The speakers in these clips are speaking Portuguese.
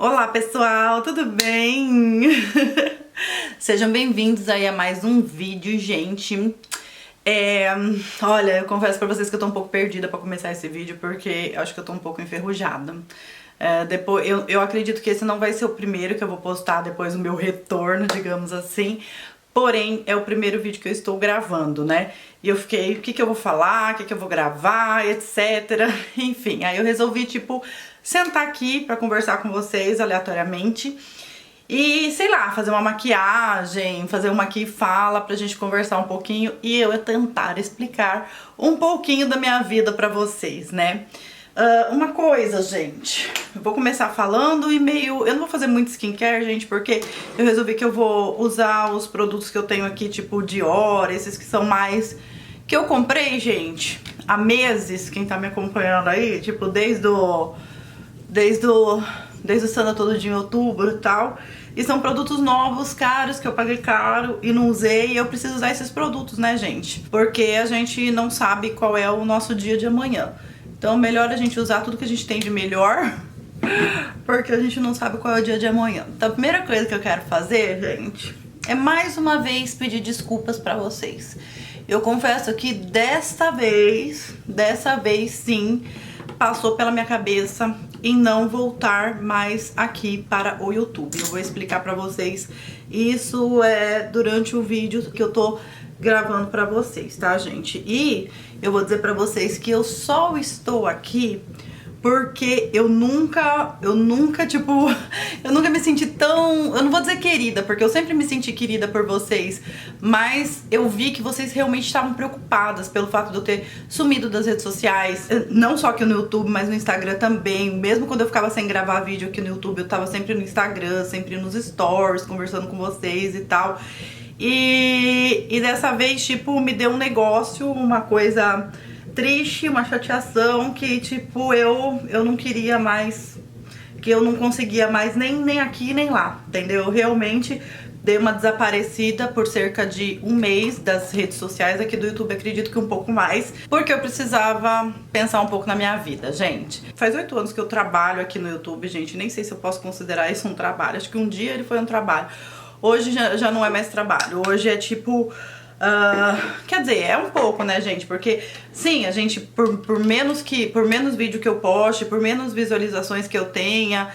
Olá pessoal, tudo bem? Sejam bem-vindos aí a mais um vídeo, gente. Olha, eu confesso pra vocês que eu tô um pouco perdida pra começar esse vídeo, porque eu acho que eu tô um pouco enferrujada. Depois, eu acredito que esse não vai ser o primeiro que eu vou postar depois do meu retorno, digamos assim. Porém, é o primeiro vídeo que eu estou gravando, né? E eu fiquei, o que que eu vou falar, o que que eu vou gravar, etc. Enfim, aí eu resolvi, tipo, sentar aqui pra conversar com vocês aleatoriamente. E, sei lá, fazer uma maquiagem, fazer uma aqui fala pra gente conversar um pouquinho e eu tentar explicar um pouquinho da minha vida pra vocês, né? Uma coisa, gente, eu vou começar falando e meio... Eu não vou fazer muito skincare, gente, porque eu resolvi que eu vou usar os produtos que eu tenho aqui, tipo Dior, esses que são mais... Que eu comprei, gente, há meses, quem tá me acompanhando aí, tipo, desde o Sana Todo Dia em outubro e tal. E são produtos novos, caros, que eu paguei caro e não usei. E eu preciso usar esses produtos, né, gente? Porque a gente não sabe qual é o nosso dia de amanhã. Então melhor a gente usar tudo que a gente tem de melhor, porque a gente não sabe qual é o dia de amanhã. Então a primeira coisa que eu quero fazer, gente, é mais uma vez pedir desculpas pra vocês. Eu confesso que dessa vez sim, passou pela minha cabeça em não voltar mais aqui para o YouTube. Eu vou explicar pra vocês isso durante o vídeo que eu tô gravando pra vocês, tá, gente? E eu vou dizer pra vocês que eu só estou aqui porque eu nunca, tipo, eu nunca me senti tão, eu não vou dizer querida, porque eu sempre me senti querida por vocês, mas eu vi que vocês realmente estavam preocupadas pelo fato de eu ter sumido das redes sociais, não só aqui no YouTube, mas no Instagram também. Mesmo quando eu ficava sem gravar vídeo aqui no YouTube, eu tava sempre no Instagram, sempre nos stories, conversando com vocês e tal. E dessa vez, tipo, me deu um negócio, uma coisa triste, uma chateação que, tipo, eu não queria mais, que eu não conseguia mais nem aqui nem lá, entendeu? Eu realmente dei uma desaparecida por cerca de um mês das redes sociais, aqui do YouTube acredito que um pouco mais, porque eu precisava pensar um pouco na minha vida, gente. Faz 8 anos que eu trabalho aqui no YouTube, gente, nem sei se eu posso considerar isso um trabalho, acho que um dia ele foi um trabalho. Hoje já não é mais trabalho, hoje é tipo... quer dizer, é um pouco, né, gente? Porque, sim, a gente, por menos vídeo que eu poste, por menos visualizações que eu tenha,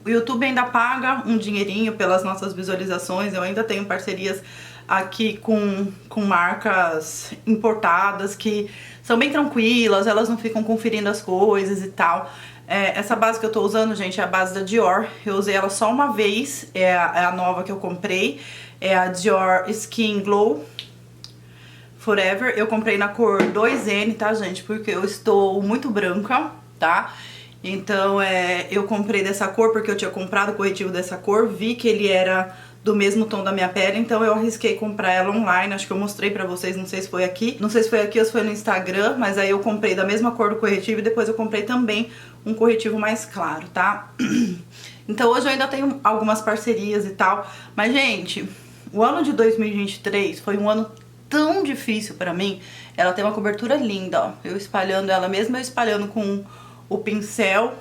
o YouTube ainda paga um dinheirinho pelas nossas visualizações. Eu ainda tenho parcerias aqui com marcas importadas que são bem tranquilas, elas não ficam conferindo as coisas e tal. Essa base que eu tô usando, gente, é a base da Dior. Eu usei ela só uma vez, é a nova que eu comprei. É a Dior Skin Glow Forever. Eu comprei na cor 2N, tá, gente? Porque eu estou muito branca, tá? Então, eu comprei dessa cor porque eu tinha comprado o corretivo dessa cor. Vi que ele era do mesmo tom da minha pele, então eu arrisquei comprar ela online. Acho que eu mostrei pra vocês, não sei se foi aqui. Não sei se foi aqui ou se foi no Instagram, mas aí eu comprei da mesma cor do corretivo e depois eu comprei também um corretivo mais claro, tá? Então hoje eu ainda tenho algumas parcerias e tal, mas, gente... O ano de 2023 foi um ano tão difícil pra mim. Ela tem uma cobertura linda, ó. Eu espalhando ela, mesmo eu espalhando com o pincel.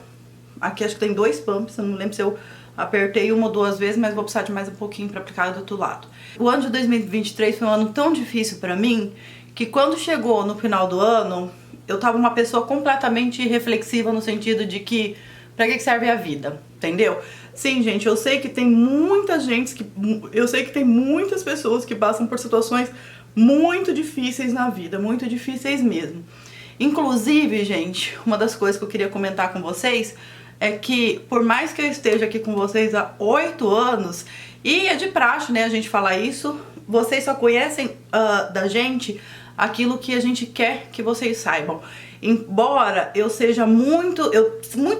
Aqui acho que tem 2 pumps, eu não lembro se eu apertei uma ou 2 vezes, mas vou precisar de mais um pouquinho pra aplicar do outro lado. O ano de 2023 foi um ano tão difícil pra mim, que quando chegou no final do ano, eu tava uma pessoa completamente reflexiva no sentido de que pra que serve a vida, entendeu? Sim, gente, eu sei que tem muita gente eu sei que tem muitas pessoas que passam por situações muito difíceis na vida, muito difíceis mesmo. Inclusive, gente, uma das coisas que eu queria comentar com vocês é que, por mais que eu esteja aqui com vocês há 8 anos, e é de praxe, né, a gente falar isso, vocês só conhecem da gente aquilo que a gente quer que vocês saibam. Embora eu seja muito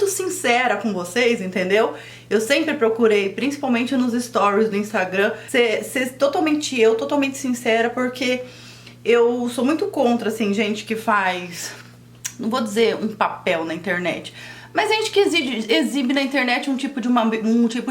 sincera com vocês, entendeu? Eu sempre procurei, principalmente nos stories do Instagram, ser totalmente totalmente sincera, porque eu sou muito contra, assim, gente que faz, não vou dizer um papel na internet, mas gente que exibe na internet um tipo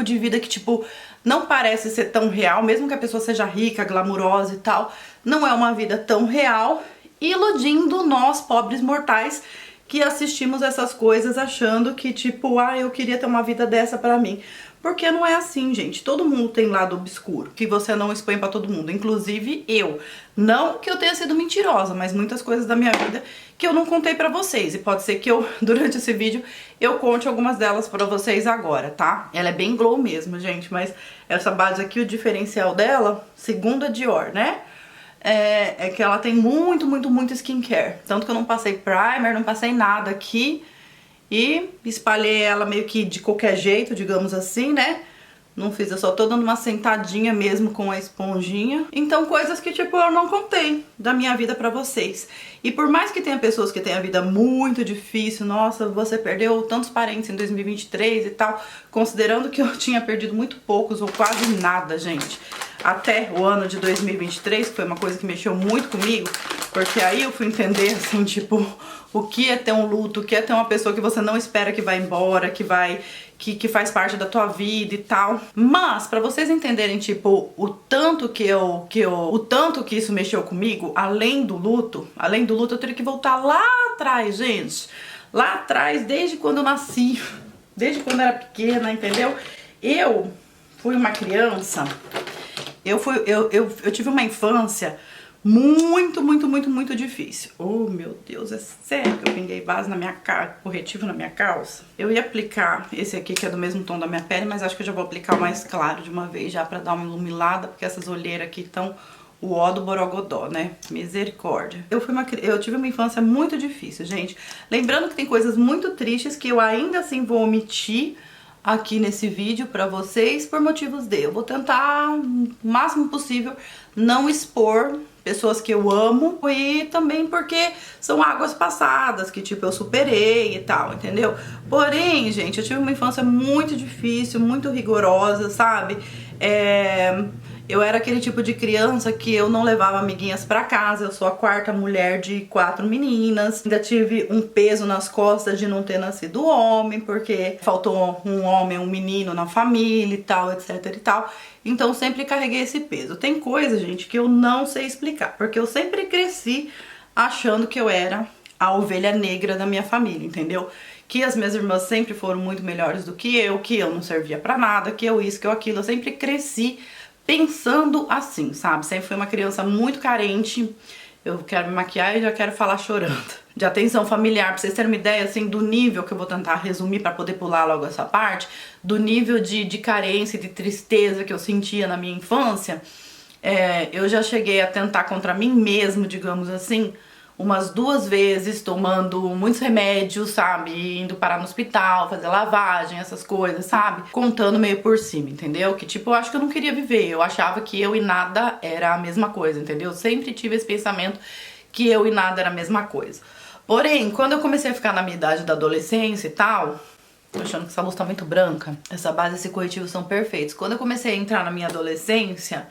de vida que, tipo, não parece ser tão real, mesmo que a pessoa seja rica, glamurosa e tal, não é uma vida tão real, iludindo nós, pobres mortais, que assistimos essas coisas achando que tipo, eu queria ter uma vida dessa pra mim. Porque não é assim, gente. Todo mundo tem lado obscuro, que você não expõe pra todo mundo, inclusive eu. Não que eu tenha sido mentirosa, mas muitas coisas da minha vida que eu não contei pra vocês. E pode ser que eu, durante esse vídeo, eu conte algumas delas pra vocês agora, tá? Ela é bem glow mesmo, gente, mas essa base aqui, o diferencial dela, segundo a Dior, né? É que ela tem muito skincare. Tanto que eu não passei primer, não passei nada aqui. E espalhei ela meio que de qualquer jeito, digamos assim, né? Não fiz, eu só tô dando uma sentadinha mesmo com a esponjinha. Então coisas que tipo eu não contei da minha vida pra vocês. E por mais que tenha pessoas que tenham a vida muito difícil, nossa, você perdeu tantos parentes em 2023 e tal, considerando que eu tinha perdido muito poucos ou quase nada, gente, até o ano de 2023, que foi uma coisa que mexeu muito comigo, porque aí eu fui entender, assim, tipo, o que é ter um luto, o que é ter uma pessoa que você não espera que vai embora, que faz parte da tua vida e tal. Mas, pra vocês entenderem, tipo, o tanto que isso mexeu comigo, além do luto, eu teria que voltar lá atrás, gente. Lá atrás, desde quando eu nasci, desde quando eu era pequena, entendeu? Eu fui uma criança, eu tive uma infância muito difícil. Oh, meu Deus, é sério que eu pinguei base na minha cara, corretivo na minha calça? Eu ia aplicar esse aqui, que é do mesmo tom da minha pele, mas acho que eu já vou aplicar o mais claro de uma vez, já pra dar uma iluminada, porque essas olheiras aqui estão o ó do borogodó, né? Misericórdia. Eu tive uma infância muito difícil, gente. Lembrando que tem coisas muito tristes que eu ainda assim vou omitir aqui nesse vídeo pra vocês por motivos de eu vou tentar o máximo possível não expor pessoas que eu amo e também porque são águas passadas que tipo eu superei e tal, entendeu? Porém, gente, eu tive uma infância muito difícil, muito rigorosa, sabe? Eu era aquele tipo de criança que eu não levava amiguinhas pra casa, eu sou a quarta mulher de 4 meninas. Ainda tive um peso nas costas de não ter nascido homem, porque faltou um homem, um menino na família e tal, etc e tal. Então sempre carreguei esse peso. Tem coisa, gente, que eu não sei explicar, porque eu sempre cresci achando que eu era a ovelha negra da minha família, entendeu? Que as minhas irmãs sempre foram muito melhores do que eu não servia pra nada, que eu isso, que eu aquilo. Eu sempre cresci pensando assim, sabe? Sempre fui uma criança muito carente. Eu quero me maquiar e já quero falar chorando. De atenção familiar, pra vocês terem uma ideia, assim, do nível que eu vou tentar resumir pra poder pular logo essa parte, do nível de carência e de tristeza que eu sentia na minha infância, eu já cheguei a tentar contra mim mesmo, digamos assim, umas 2 vezes, tomando muitos remédios, sabe? Indo parar no hospital, fazer lavagem, essas coisas, sabe? Contando meio por cima, entendeu? Que tipo, eu acho que eu não queria viver. Eu achava que eu e nada era a mesma coisa, entendeu? Eu sempre tive esse pensamento que eu e nada era a mesma coisa. Porém, quando eu comecei a ficar na minha idade da adolescência e tal, tô achando que essa luz tá muito branca, essa base e esse corretivo são perfeitos. Quando eu comecei a entrar na minha adolescência,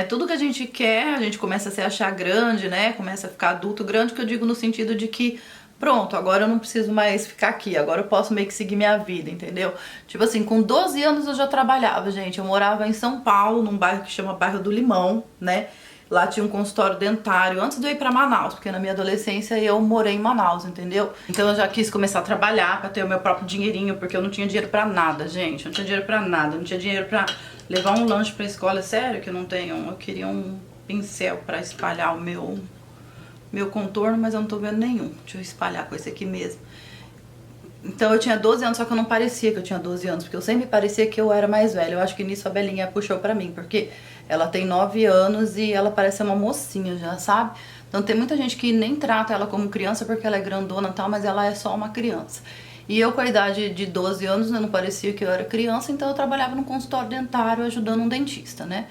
tudo que a gente quer, a gente começa a se achar grande, né? Começa a ficar adulto grande, que eu digo no sentido de que, pronto, agora eu não preciso mais ficar aqui, agora eu posso meio que seguir minha vida, entendeu? Tipo assim, com 12 anos eu já trabalhava, gente. Eu morava em São Paulo, num bairro que chama Bairro do Limão, né? Lá tinha um consultório dentário, antes de eu ir pra Manaus, porque na minha adolescência eu morei em Manaus, entendeu? Então eu já quis começar a trabalhar pra ter o meu próprio dinheirinho, porque eu não tinha dinheiro pra nada, gente. Eu não tinha dinheiro pra nada, não tinha dinheiro pra levar um lanche pra escola. É sério que eu não tenho. Eu queria um pincel pra espalhar o meu contorno, mas eu não tô vendo nenhum. Deixa eu espalhar com esse aqui mesmo. Então eu tinha 12 anos, só que eu não parecia que eu tinha 12 anos, porque eu sempre parecia que eu era mais velha. Eu acho que nisso a Belinha puxou pra mim, porque ela tem 9 anos e ela parece uma mocinha já, sabe? Então tem muita gente que nem trata ela como criança porque ela é grandona e tal, mas ela é só uma criança. E eu, com a idade de 12 anos, eu não parecia que eu era criança, então eu trabalhava num consultório dentário ajudando um dentista, né?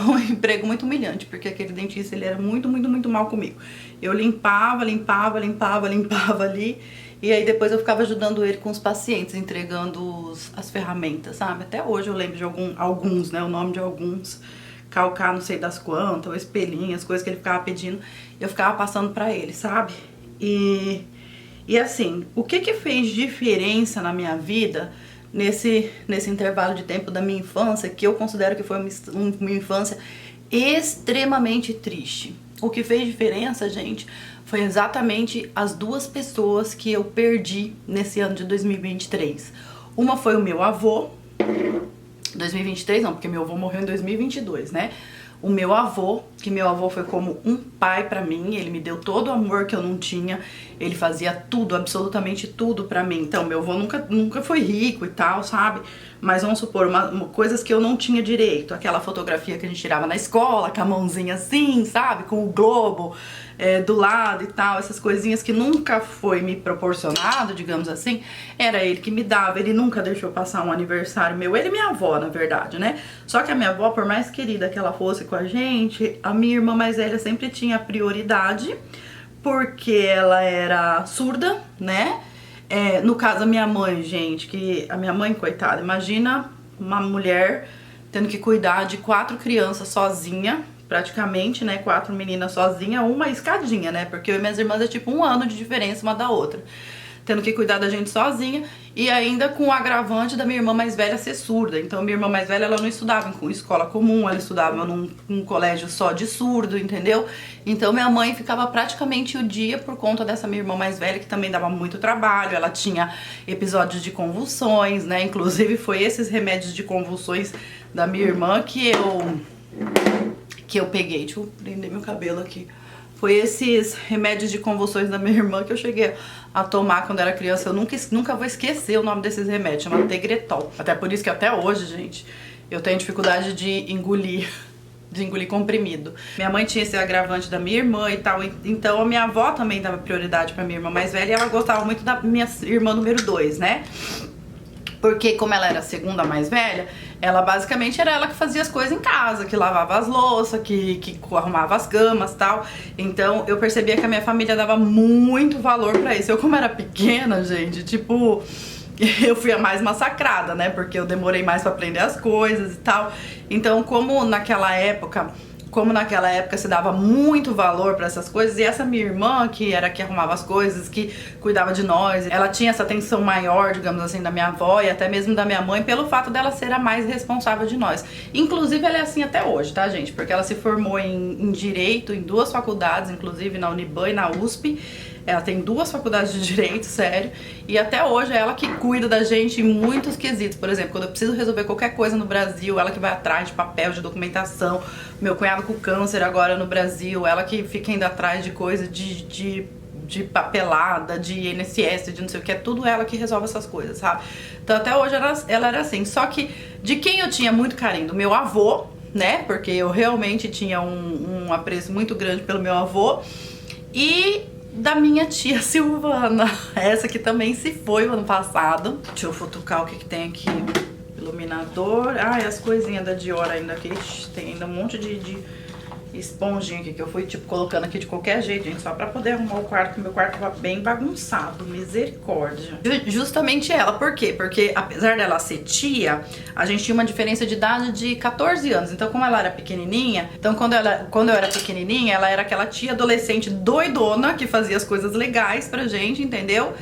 Um emprego muito humilhante, porque aquele dentista, ele era muito mal comigo. Eu limpava ali, e aí depois eu ficava ajudando ele com os pacientes, entregando as ferramentas, sabe? Até hoje eu lembro de alguns, né? O nome de alguns, calcar não sei das quantas, o espelhinho, as coisas que ele ficava pedindo, eu ficava passando pra ele, sabe? E assim, o que fez diferença na minha vida nesse intervalo de tempo da minha infância, que eu considero que foi uma infância extremamente triste. O que fez diferença, gente, foi exatamente as duas pessoas que eu perdi nesse ano de 2023. Uma foi o meu avô, 2023 não, porque meu avô morreu em 2022, né? O meu avô, que meu avô foi como um pai pra mim, ele me deu todo o amor que eu não tinha, ele fazia tudo, absolutamente tudo pra mim. Então, meu avô nunca foi rico e tal, sabe? Mas vamos supor, coisas que eu não tinha direito, aquela fotografia que a gente tirava na escola, com a mãozinha assim, sabe? Com o globo do lado e tal, essas coisinhas que nunca foi me proporcionado, digamos assim, era ele que me dava, ele nunca deixou passar um aniversário meu, ele e minha avó, na verdade, né? Só que a minha avó, por mais querida que ela fosse com a gente, a minha irmã mais velha sempre tinha prioridade, porque ela era surda, né? No caso, a minha mãe, gente, que a minha mãe, coitada, imagina uma mulher tendo que cuidar de 4 crianças sozinha, praticamente, né, 4 meninas sozinha, uma escadinha, né, porque eu e minhas irmãs é tipo 1 ano de diferença uma da outra, tendo que cuidar da gente sozinha e ainda com o agravante da minha irmã mais velha ser surda. Então minha irmã mais velha, ela não estudava em escola comum, ela estudava num colégio só de surdo, entendeu? Então minha mãe ficava praticamente o dia por conta dessa minha irmã mais velha, que também dava muito trabalho, ela tinha episódios de convulsões, né, inclusive foi esses remédios de convulsões da minha irmã que eu peguei. Deixa eu prender meu cabelo aqui. Foi esses remédios de convulsões da minha irmã que eu cheguei a tomar quando era criança. Eu nunca vou esquecer o nome desses remédios, chama Tegretol. Até por isso que até hoje, gente, eu tenho dificuldade de engolir comprimido. Minha mãe tinha esse agravante da minha irmã e tal, então a minha avó também dava prioridade pra minha irmã mais velha e ela gostava muito da minha irmã número 2, né? Porque como ela era a segunda mais velha, ela basicamente era ela que fazia as coisas em casa, que lavava as louças, que arrumava as camas e tal. Então eu percebia que a minha família dava muito valor pra isso. Eu, como era pequena, gente, tipo, eu fui a mais massacrada, né? Porque eu demorei mais pra aprender as coisas e tal. Então, como naquela época se dava muito valor pra essas coisas, e essa minha irmã, que era que arrumava as coisas, que cuidava de nós, ela tinha essa atenção maior, digamos assim, da minha avó e até mesmo da minha mãe, pelo fato dela ser a mais responsável de nós. Inclusive, ela é assim até hoje, tá, gente? Porque ela se formou em Direito, em 2 faculdades, inclusive na Uniban e na USP. Ela tem 2 faculdades de Direito, sério, e até hoje é ela que cuida da gente em muitos quesitos. Por exemplo, quando eu preciso resolver qualquer coisa no Brasil, ela que vai atrás de papel, de documentação. Meu cunhado com câncer agora no Brasil, ela que fica indo atrás de coisa de papelada, de INSS, de não sei o que, é tudo ela que resolve essas coisas, sabe? Então até hoje ela era assim. Só que de quem eu tinha muito carinho? Do meu avô, né? Porque eu realmente tinha um apreço muito grande pelo meu avô. E da minha tia Silvana, essa que também se foi o ano passado. Deixa eu futucar o que tem aqui. Iluminador. Ah, e as coisinhas da Dior ainda aqui. Tem ainda um monte de esponjinha aqui que eu fui tipo colocando aqui de qualquer jeito, gente, só pra poder arrumar o quarto, que meu quarto tava bem bagunçado, misericórdia. Justamente ela, por quê? Porque apesar dela ser tia, a gente tinha uma diferença de idade de 14 anos, então como ela era pequenininha, então quando eu era pequenininha, ela era aquela tia adolescente doidona que fazia as coisas legais pra gente, entendeu?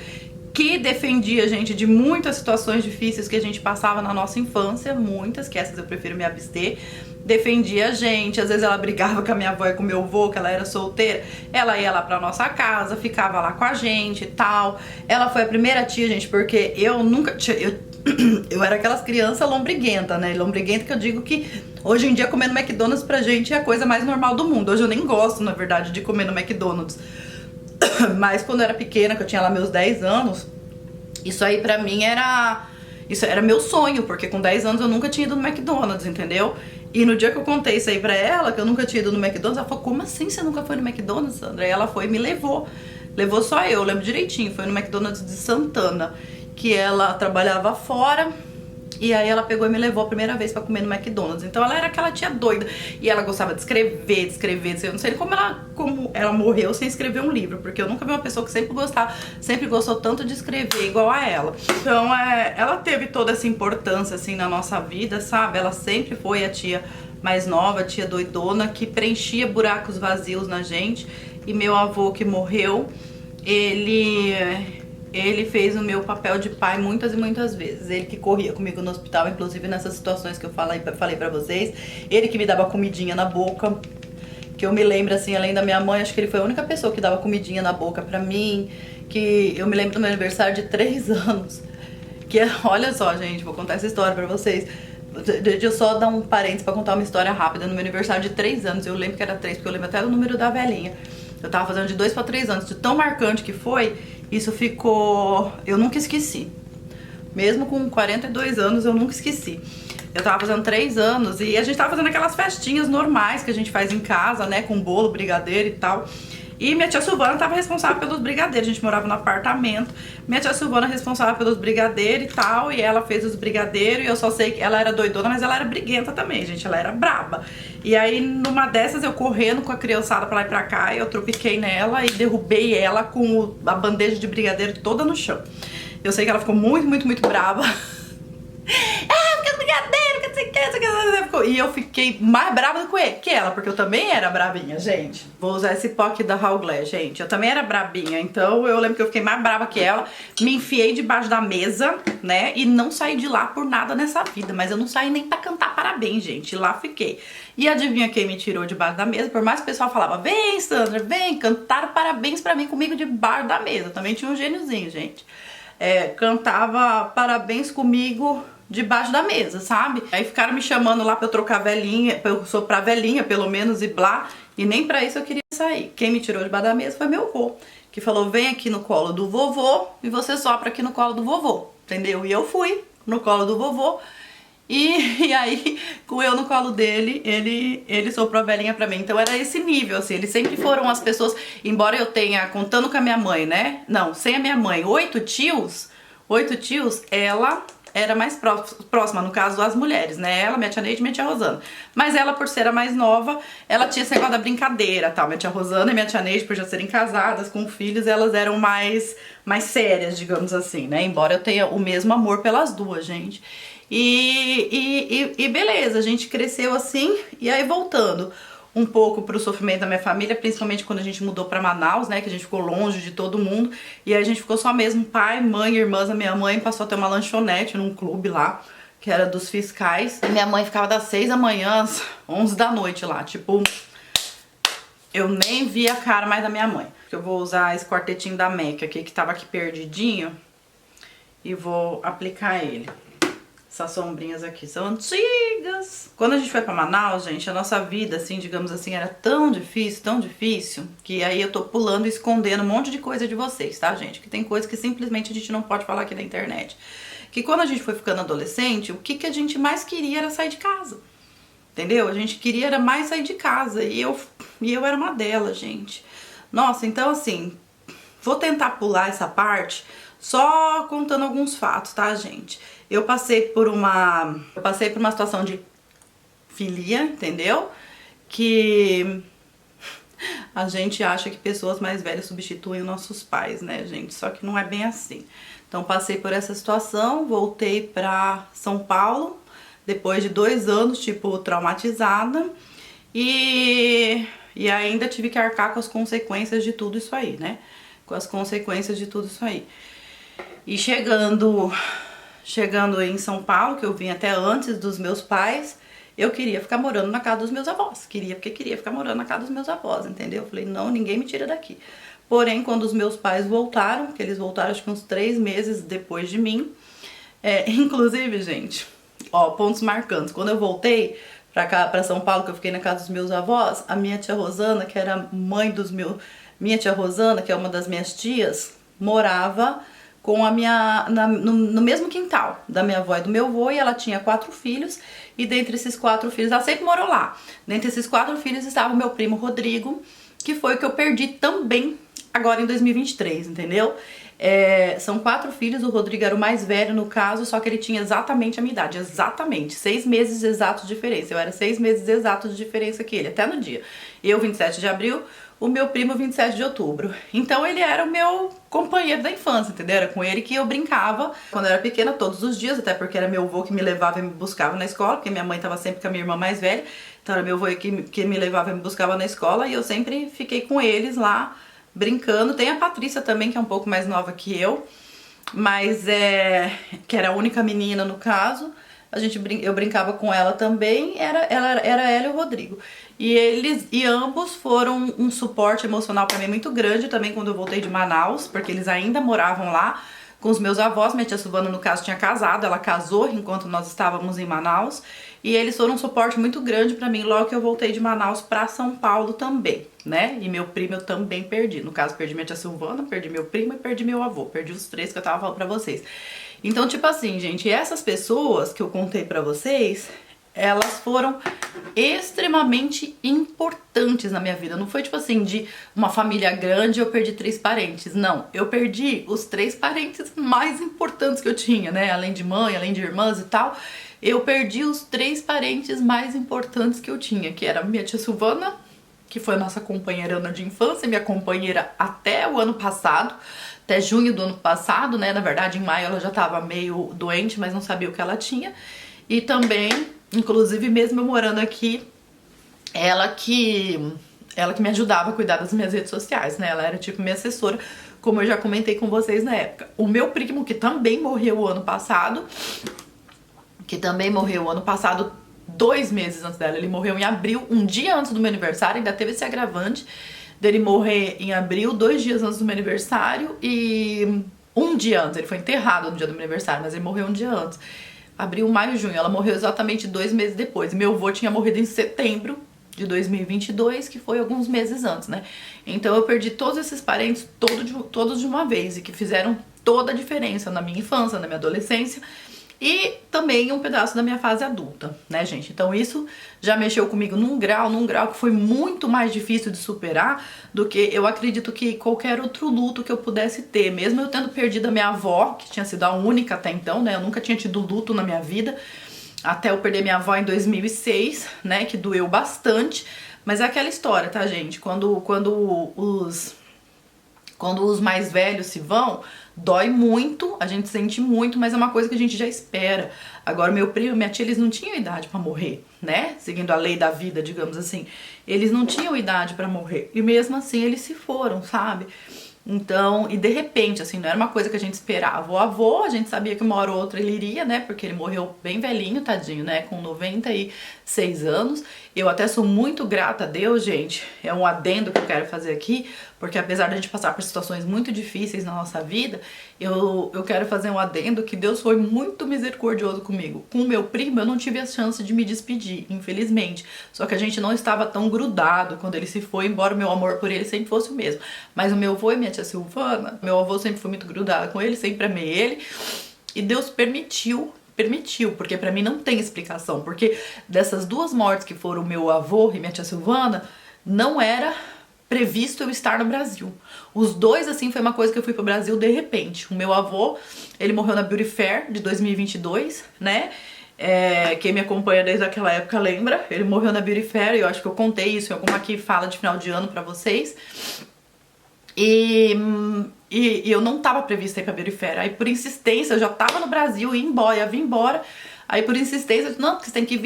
Que defendia a gente de muitas situações difíceis que a gente passava na nossa infância, muitas, que essas eu prefiro me abster. Defendia a gente, às vezes ela brigava com a minha avó e com o meu avô, que ela era solteira, ela ia lá pra nossa casa, ficava lá com a gente e tal. Ela foi a primeira tia, gente, porque eu nunca tinha... Eu era aquelas crianças lombriguenta, né? Lombriguenta que eu digo que hoje em dia comer no McDonald's pra gente é a coisa mais normal do mundo. Hoje eu nem gosto, na verdade, de comer no McDonald's. Mas quando eu era pequena, que eu tinha lá meus 10 anos, isso aí pra mim isso era meu sonho, porque com 10 anos eu nunca tinha ido no McDonald's, entendeu? E no dia que eu contei isso aí pra ela, que eu nunca tinha ido no McDonald's, ela falou, como assim você nunca foi no McDonald's, Sandra? E ela foi e me levou. Levou só eu lembro direitinho, foi no McDonald's de Santana, que ela trabalhava fora. E aí ela pegou e me levou a primeira vez pra comer no McDonald's. Então ela era aquela tia doida. E ela gostava de escrever. Eu não sei como ela morreu sem escrever um livro. Porque eu nunca vi uma pessoa que sempre gostou tanto de escrever igual a ela. Então ela teve toda essa importância assim na nossa vida, sabe? Ela sempre foi a tia mais nova, a tia doidona, que preenchia buracos vazios na gente. E meu avô que morreu, ele fez o meu papel de pai muitas e muitas vezes. Ele que corria comigo no hospital, inclusive nessas situações que eu falei pra vocês. Ele que me dava comidinha na boca, que que eu me lembro, assim, além da minha mãe, acho que ele foi a única pessoa que dava comidinha na boca pra mim. Que eu me lembro do meu aniversário de 3 anos. Que, olha só, gente, vou contar essa história pra vocês. Deixa eu só dar um parênteses pra contar uma história rápida. No meu aniversário de 3 anos, eu lembro que era 3, porque eu lembro até do número da velhinha. Eu tava fazendo de 2 pra 3 anos, de tão marcante que foi, isso ficou... Eu nunca esqueci. Mesmo com 42 anos, eu nunca esqueci. Eu tava fazendo 3 anos e a gente tava fazendo aquelas festinhas normais que a gente faz em casa, né? Com bolo, brigadeiro e tal. E minha tia Silvana tava responsável pelos brigadeiros. A gente morava no apartamento. Minha tia Silvana responsável pelos brigadeiros e tal. E ela fez os brigadeiros. E eu só sei que ela era doidona, mas ela era briguenta também, gente. Ela era braba. E aí, numa dessas, eu correndo com a criançada pra lá e pra cá. Eu tropiquei nela e derrubei ela com a bandeja de brigadeiro toda no chão. Eu sei que ela ficou muito, muito, muito brava. Brigadeiro, que sei que, e eu fiquei mais brava do que ela, porque eu também era brabinha, gente. Vou usar esse pó aqui da Raul Glass, gente. Eu também era brabinha, então eu lembro que eu fiquei mais brava que ela. Me enfiei debaixo da mesa, né? E não saí de lá por nada nessa vida. Mas eu não saí nem pra cantar parabéns, gente. Lá fiquei. E adivinha quem me tirou debaixo da mesa? Por mais que o pessoal falava, vem, Sandra, vem, cantaram parabéns pra mim comigo debaixo da mesa. Também tinha um gêniozinho, gente. Cantava parabéns comigo debaixo da mesa, sabe? Aí ficaram me chamando lá pra eu trocar velhinha, pra eu soprar velhinha, pelo menos, e blá. E nem pra isso eu queria sair. Quem me tirou debaixo da mesa foi meu avô, que falou, vem aqui no colo do vovô e você sopra aqui no colo do vovô, entendeu? E eu fui no colo do vovô e aí, com eu no colo dele, ele soprou a velhinha pra mim. Então era esse nível, assim, eles sempre foram as pessoas, embora eu tenha, contando com a minha mãe, né? Não, sem a minha mãe, 8 tios, ela era mais próxima, no caso, as mulheres, né? Ela, minha tia Neide e minha tia Rosana. Mas ela, por ser a mais nova, ela tinha esse negócio da brincadeira, tal. Minha tia Rosana e minha tia Neide, por já serem casadas, com filhos, elas eram mais sérias, digamos assim, né? Embora eu tenha o mesmo amor pelas duas, gente. E beleza, a gente cresceu assim, e aí voltando um pouco pro sofrimento da minha família, principalmente quando a gente mudou pra Manaus, né, que a gente ficou longe de todo mundo, e aí a gente ficou só mesmo pai, mãe, irmãs. A minha mãe passou a ter uma lanchonete num clube lá, que era dos fiscais, e minha mãe ficava das 6 da manhã às 11 da noite lá, tipo, eu nem via a cara mais da minha mãe. Eu vou usar esse quartetinho da MAC aqui, que tava aqui perdidinho, e vou aplicar ele. Essas sombrinhas aqui são antigas. Quando a gente foi pra Manaus, gente, a nossa vida, assim, digamos assim, era tão difícil, que aí eu tô pulando e escondendo um monte de coisa de vocês, tá, gente? Que tem coisa que simplesmente a gente não pode falar aqui na internet. Que quando a gente foi ficando adolescente, o que a gente mais queria era sair de casa. Entendeu? A gente queria era mais sair de casa. E eu era uma delas, gente. Nossa, então assim, vou tentar pular essa parte só contando alguns fatos, tá, gente? Eu passei por uma situação de filia, entendeu? Que a gente acha que pessoas mais velhas substituem nossos pais, né, gente? Só que não é bem assim. Então passei por essa situação, voltei pra São Paulo depois de 2 anos, tipo, traumatizada, e ainda tive que arcar com as consequências de tudo isso aí, né? Com as consequências de tudo isso aí. E chegando em São Paulo, que eu vim até antes dos meus pais, eu queria ficar morando na casa dos meus avós. Porque queria ficar morando na casa dos meus avós, entendeu? Eu falei, não, ninguém me tira daqui. Porém, quando os meus pais voltaram, que eles voltaram acho que uns 3 meses depois de mim, inclusive, gente, ó, pontos marcantes. Quando eu voltei pra cá, pra São Paulo, que eu fiquei na casa dos meus avós, a minha tia Rosana, que era mãe dos meus... Minha tia Rosana, que é uma das minhas tias, morava com a minha, no mesmo quintal da minha avó e do meu avô, e ela tinha 4 filhos, e dentre esses 4 filhos, ela sempre morou lá. Dentre esses 4 filhos estava o meu primo Rodrigo, que foi o que eu perdi também agora em 2023, entendeu? São 4 filhos, o Rodrigo era o mais velho no caso, só que ele tinha exatamente a minha idade, exatamente, 6 meses exatos de diferença. Eu era 6 meses exatos de diferença que ele, até no dia. Eu, 27 de abril, o meu primo 27 de outubro. Então ele era o meu companheiro da infância, entendeu? Era com ele que eu brincava quando eu era pequena, todos os dias, até porque era meu avô que me levava e me buscava na escola, porque minha mãe estava sempre com a minha irmã mais velha, então era meu avô que me levava e me buscava na escola, e eu sempre fiquei com eles lá, brincando. Tem a Patrícia também, que é um pouco mais nova que eu, mas que era a única menina no caso, Eu brincava com ela também, era ela e o Rodrigo. E ambos foram um suporte emocional para mim muito grande também quando eu voltei de Manaus, porque eles ainda moravam lá com os meus avós. Minha tia Silvana, no caso, tinha casado, ela casou enquanto nós estávamos em Manaus. E eles foram um suporte muito grande pra mim logo que eu voltei de Manaus pra São Paulo também, né? E meu primo eu também perdi. No caso, perdi minha tia Silvana, perdi meu primo e perdi meu avô. Perdi os 3 que eu tava falando pra vocês. Então, tipo assim, gente, essas pessoas que eu contei pra vocês, elas foram extremamente importantes na minha vida. Não foi tipo assim, de uma família grande eu perdi 3 parentes. Não, eu perdi os 3 parentes mais importantes que eu tinha, né? Além de mãe, além de irmãs e tal. Eu perdi os 3 parentes mais importantes que eu tinha, que era minha tia Silvana, que foi a nossa companheirana de infância, minha companheira até o ano passado, até junho do ano passado, né? Na verdade, em maio ela já tava meio doente, mas não sabia o que ela tinha. E também, inclusive, mesmo eu morando aqui, ela que me ajudava a cuidar das minhas redes sociais, né? Ela era tipo minha assessora, como eu já comentei com vocês na época. O meu primo, que também morreu o ano passado, 2 meses antes dela. Ele morreu em abril, um dia antes do meu aniversário. Ainda teve esse agravante dele morrer em abril, 2 dias antes do meu aniversário. E um dia antes, ele foi enterrado no dia do meu aniversário, mas ele morreu um dia antes. Abril, maio, junho. Ela morreu exatamente 2 meses depois. Meu avô tinha morrido em setembro de 2022, que foi alguns meses antes, né? Então eu perdi todos esses parentes todos de uma vez, e que fizeram toda a diferença na minha infância, na minha adolescência, e também um pedaço da minha fase adulta, né, gente? Então isso já mexeu comigo num grau que foi muito mais difícil de superar do que eu acredito que qualquer outro luto que eu pudesse ter. Mesmo eu tendo perdido a minha avó, que tinha sido a única até então, né? Eu nunca tinha tido luto na minha vida, até eu perder minha avó em 2006, né? Que doeu bastante. Mas é aquela história, tá, gente? Quando os mais velhos se vão, dói muito, a gente sente muito, mas é uma coisa que a gente já espera. Agora, meu primo e minha tia, eles não tinham idade pra morrer, né? Seguindo a lei da vida, digamos assim. Eles não tinham idade pra morrer. E mesmo assim, eles se foram, sabe? Então, e de repente, assim, não era uma coisa que a gente esperava. O avô, a gente sabia que uma hora ou outra ele iria, né? Porque ele morreu bem velhinho, tadinho, né? Com 96 anos. Eu até sou muito grata a Deus, gente. É um adendo que eu quero fazer aqui, porque apesar de a gente passar por situações muito difíceis na nossa vida, eu quero fazer um adendo que Deus foi muito misericordioso comigo. Com o meu primo, eu não tive a chance de me despedir, infelizmente. Só que a gente não estava tão grudado quando ele se foi, embora o meu amor por ele sempre fosse o mesmo. Mas o meu avô e minha tia Silvana, meu avô sempre foi muito grudado com ele, sempre amei ele. E Deus permitiu, porque pra mim não tem explicação. Porque dessas 2 mortes que foram o meu avô e minha tia Silvana, não era previsto eu estar no Brasil. Os 2, assim, foi uma coisa que eu fui pro Brasil de repente. O meu avô, ele morreu na Beauty Fair de 2022, né? Quem me acompanha desde aquela época lembra. Ele morreu na Beauty Fair, e eu acho que eu contei isso em alguma aqui fala de final de ano pra vocês. E eu não tava prevista ir pra Beauty Fair. Aí por insistência, eu já tava no Brasil, ia vir embora. Aí por insistência, eu disse, não, porque você tem que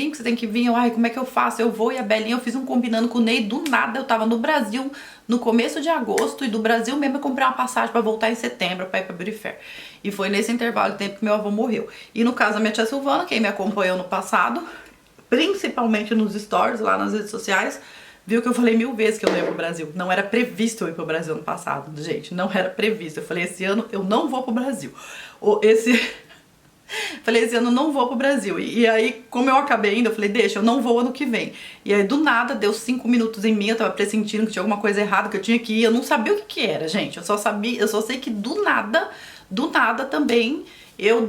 vir, Eu, ai, como é que eu faço? Eu vou, e a Belinha, eu fiz um combinando com o Ney, do nada, eu tava no Brasil no começo de agosto, e do Brasil mesmo eu comprei uma passagem pra voltar em setembro pra ir pra Beauty Fair. E foi nesse intervalo de tempo que meu avô morreu. E no caso da minha tia Silvana, quem me acompanhou no passado, principalmente nos stories, lá nas redes sociais, viu que eu falei 1000 vezes que eu não ia pro Brasil. Não era previsto eu ir pro Brasil ano passado, gente. Não era previsto. Eu falei, esse ano eu não vou pro Brasil. Falei, esse ano eu não vou pro Brasil. E aí, como eu acabei indo, eu falei, deixa, eu não vou ano que vem. E aí, do nada, deu 5 minutos em mim, eu tava pressentindo que tinha alguma coisa errada, que eu tinha que ir. Eu não sabia o que era, gente. Eu só sei que do nada também,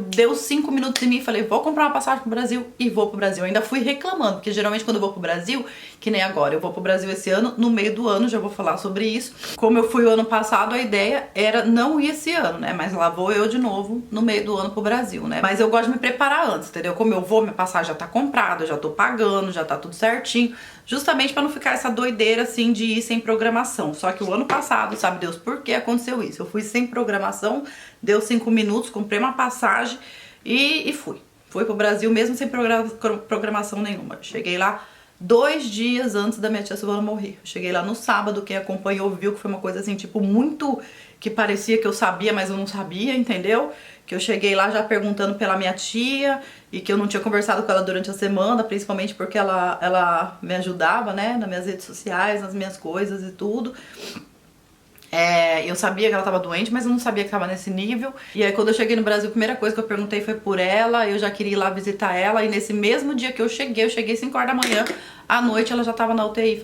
deu 5 minutos em mim e falei, vou comprar uma passagem pro Brasil e vou pro Brasil. Eu ainda fui reclamando, porque geralmente quando eu vou pro Brasil, que nem agora, eu vou pro Brasil esse ano, no meio do ano, já vou falar sobre isso. Como eu fui o ano passado, a ideia era não ir esse ano, né? Mas lá vou eu de novo no meio do ano pro Brasil, né? Mas eu gosto de me preparar antes, entendeu? Como eu vou, minha passagem já tá comprada, já tô pagando, já tá tudo certinho. Justamente pra não ficar essa doideira assim de ir sem programação. Só que o ano passado, sabe Deus por que aconteceu isso? Eu fui sem programação, deu 5 minutos, comprei uma passagem e fui. Fui pro Brasil mesmo sem programação nenhuma. Cheguei lá 2 dias antes da minha tia Silvana morrer. Cheguei lá no sábado, quem acompanhou viu que foi uma coisa assim, tipo, muito que parecia que eu sabia, mas eu não sabia, entendeu? Que eu cheguei lá já perguntando pela minha tia, e que eu não tinha conversado com ela durante a semana, principalmente porque ela me ajudava, né, nas minhas redes sociais, nas minhas coisas e tudo. Eu sabia que ela tava doente, mas eu não sabia que tava nesse nível. E aí quando eu cheguei no Brasil, a primeira coisa que eu perguntei foi por ela. Eu já queria ir lá visitar ela. E nesse mesmo dia que eu cheguei 5 horas da manhã. À noite ela já tava na UTI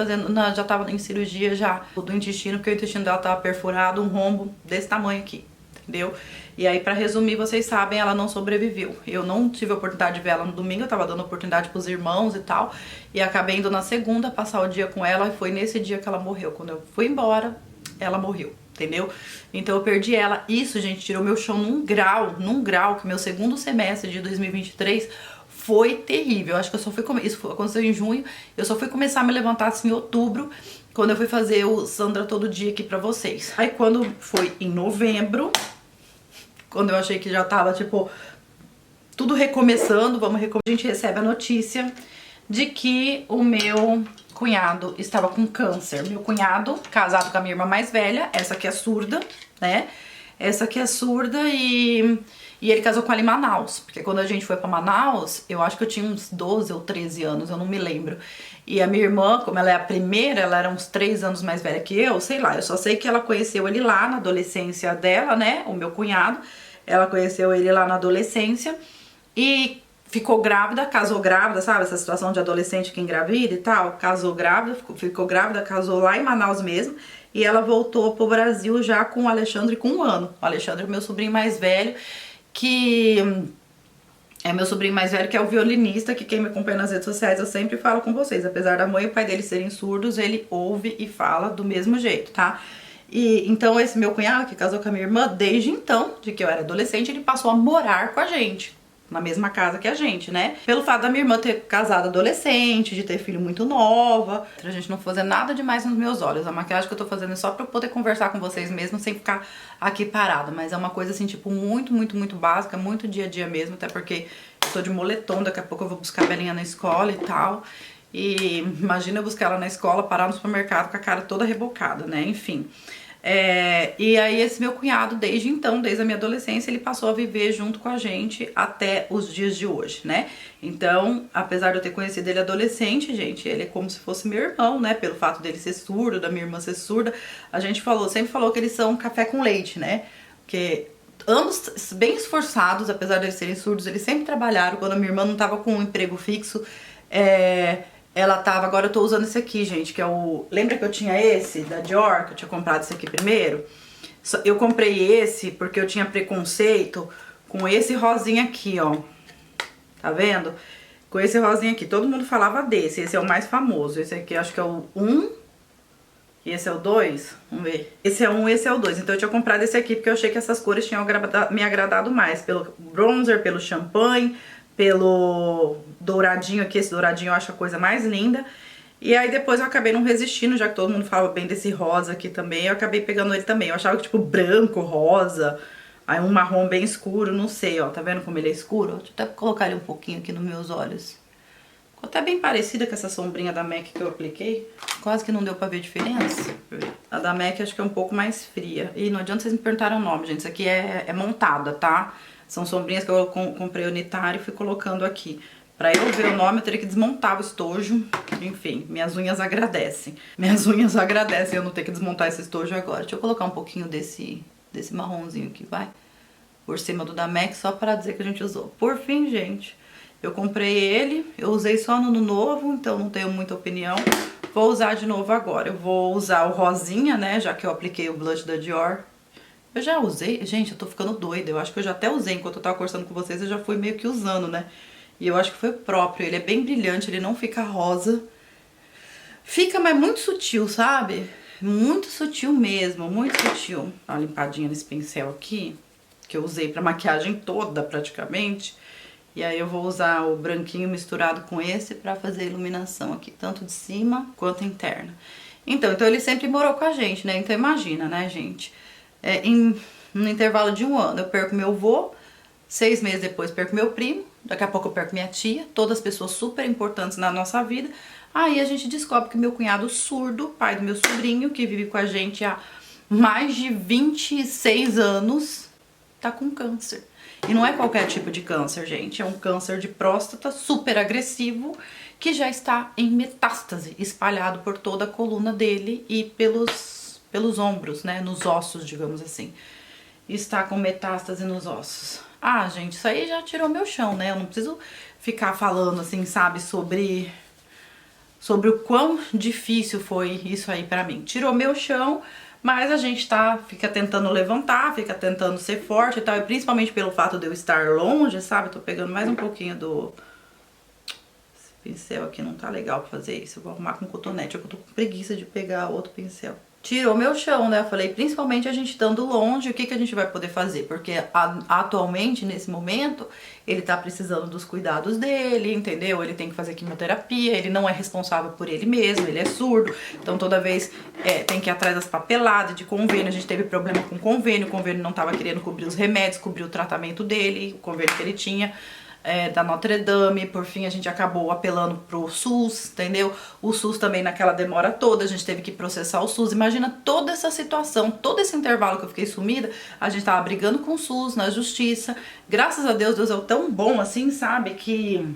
já tava em cirurgia já do intestino, porque o intestino dela tava perfurado, um rombo desse tamanho aqui, entendeu? E aí, pra resumir, vocês sabem, ela não sobreviveu. Eu não tive a oportunidade de ver ela no domingo, eu tava dando oportunidade pros irmãos e tal. E acabei indo na segunda, passar o dia com ela, e foi nesse dia que ela morreu. Quando eu fui embora, ela morreu, entendeu? Então eu perdi ela. Isso, gente, tirou meu chão num grau, que meu segundo semestre de 2023 foi terrível. Eu acho que eu só fui isso aconteceu em junho, eu só fui começar a me levantar assim em outubro, quando eu fui fazer o Sandra Todo Dia aqui pra vocês. Aí quando foi em novembro, quando eu achei que já tava, tipo, tudo recomeçando, a gente recebe a notícia de que o meu cunhado estava com câncer. Meu cunhado, casado com a minha irmã mais velha, essa aqui é surda, né? Essa aqui é surda e ele casou com ela em Manaus. Porque quando a gente foi pra Manaus, eu acho que eu tinha uns 12 ou 13 anos, eu não me lembro. E a minha irmã, como ela é a primeira, ela era uns 3 anos mais velha que eu, sei lá. Eu só sei que ela conheceu ele lá na adolescência dela, né? O meu cunhado. Ela conheceu ele lá na adolescência e ficou grávida, casou grávida, sabe? Essa situação de adolescente que engravida e tal. Casou grávida, ficou grávida, casou lá em Manaus mesmo. E ela voltou pro Brasil já com o Alexandre com 1 ano. O Alexandre é meu sobrinho mais velho, que é o violinista, que quem me acompanha nas redes sociais eu sempre falo com vocês. Apesar da mãe e o pai dele serem surdos, ele ouve e fala do mesmo jeito, tá? E então esse meu cunhado, que casou com a minha irmã, desde então, de que eu era adolescente, ele passou a morar com a gente, na mesma casa que a gente, né? Pelo fato da minha irmã ter casado adolescente, de ter filho muito nova, pra gente não fazer nada demais nos meus olhos. A maquiagem que eu tô fazendo é só pra eu poder conversar com vocês mesmo, sem ficar aqui parada. Mas é uma coisa assim, tipo, muito, muito, muito básica, muito dia a dia mesmo, até porque eu tô de moletom, daqui a pouco eu vou buscar a Belinha na escola e tal. E imagina eu buscar ela na escola, parar no supermercado com a cara toda rebocada, né? Enfim. E aí esse meu cunhado, desde então, desde a minha adolescência, ele passou a viver junto com a gente até os dias de hoje, né? Então, apesar de eu ter conhecido ele adolescente, gente, ele é como se fosse meu irmão, né? Pelo fato dele ser surdo, da minha irmã ser surda, a gente sempre falou que eles são café com leite, né? Porque ambos bem esforçados, apesar de eles serem surdos, eles sempre trabalharam. Quando a minha irmã não tava com um emprego fixo, ela tava, agora eu tô usando esse aqui, gente, que é o... Lembra que eu tinha esse, da Dior, que eu tinha comprado esse aqui primeiro? Eu comprei esse porque eu tinha preconceito com esse rosinha aqui, ó. Tá vendo? Com esse rosinha aqui. Todo mundo falava desse, esse é o mais famoso. Esse aqui eu acho que é o 1 e esse é o 2. Vamos ver. Esse é o 1 e esse é o 2. Então eu tinha comprado esse aqui porque eu achei que essas cores tinham me agradado mais. Pelo bronzer, pelo champanhe, pelo douradinho aqui. Esse douradinho eu acho a coisa mais linda. E aí depois eu acabei não resistindo, já que todo mundo falava bem desse rosa aqui também. Eu acabei pegando ele também. Eu achava que tipo branco, rosa, aí um marrom bem escuro, não sei, ó. Tá vendo como ele é escuro? Deixa eu até colocar ele um pouquinho aqui nos meus olhos. Ficou até bem parecida com essa sombrinha da MAC que eu apliquei. Quase que não deu pra ver diferença. A da MAC acho que é um pouco mais fria. E não adianta vocês me perguntarem o nome, gente. Isso aqui é montada, tá? São sombrinhas que eu comprei unitário e fui colocando aqui. Pra eu ver o nome, eu teria que desmontar o estojo. Enfim, minhas unhas agradecem. Minhas unhas agradecem eu não ter que desmontar esse estojo agora. Deixa eu colocar um pouquinho desse marronzinho aqui, vai? Por cima do da MAC, só pra dizer que a gente usou. Por fim, gente, eu comprei ele. Eu usei só no ano novo, então não tenho muita opinião. Vou usar de novo agora. Eu vou usar o rosinha, né? Já que eu apliquei o blush da Dior. Eu já usei, gente, eu tô ficando doida. Eu acho que eu já até usei enquanto eu tava conversando com vocês. Eu já fui meio que usando, né? E eu acho que foi próprio. Ele é bem brilhante, ele não fica rosa. Fica, mas muito sutil, sabe? Muito sutil mesmo, muito sutil. Dá uma limpadinha nesse pincel aqui, que eu usei pra maquiagem toda, praticamente. E aí eu vou usar o branquinho misturado com esse pra fazer a iluminação aqui, tanto de cima quanto interna. Então ele sempre morou com a gente, né? Então imagina, né, gente? No intervalo de 1 ano eu perco meu avô, 6 meses depois perco meu primo, daqui a pouco eu perco minha tia, todas as pessoas super importantes na nossa vida. Aí a gente descobre que meu cunhado surdo, pai do meu sobrinho, que vive com a gente há mais de 26 anos, tá com câncer. E não é qualquer tipo de câncer, gente. É um câncer de próstata super agressivo que já está em metástase, espalhado por toda a coluna dele e pelos ombros, né? Nos ossos, digamos assim. Está com metástase nos ossos. Ah, gente, isso aí já tirou meu chão, né? Eu não preciso ficar falando assim, sabe, sobre o quão difícil foi isso aí pra mim. Tirou meu chão, mas a gente fica tentando levantar, fica tentando ser forte e tal, e principalmente pelo fato de eu estar longe, sabe? Tô pegando mais um pouquinho do... Esse pincel aqui não tá legal pra fazer isso, eu vou arrumar com cotonete, eu tô com preguiça de pegar outro pincel. Tirou meu chão, né? Eu falei, principalmente a gente estando longe, o que a gente vai poder fazer? Porque atualmente, nesse momento, ele tá precisando dos cuidados dele, entendeu? Ele tem que fazer quimioterapia, ele não é responsável por ele mesmo, ele é surdo. Então toda vez tem que ir atrás das papeladas de convênio. A gente teve problema com o convênio não tava querendo cobrir os remédios, cobrir o tratamento dele, o convênio que ele tinha. Da Notre Dame, por fim a gente acabou apelando pro SUS, entendeu? O SUS também naquela demora toda, a gente teve que processar o SUS. Imagina toda essa situação, todo esse intervalo que eu fiquei sumida, a gente tava brigando com o SUS na justiça. Graças a Deus, Deus é tão bom assim, sabe, que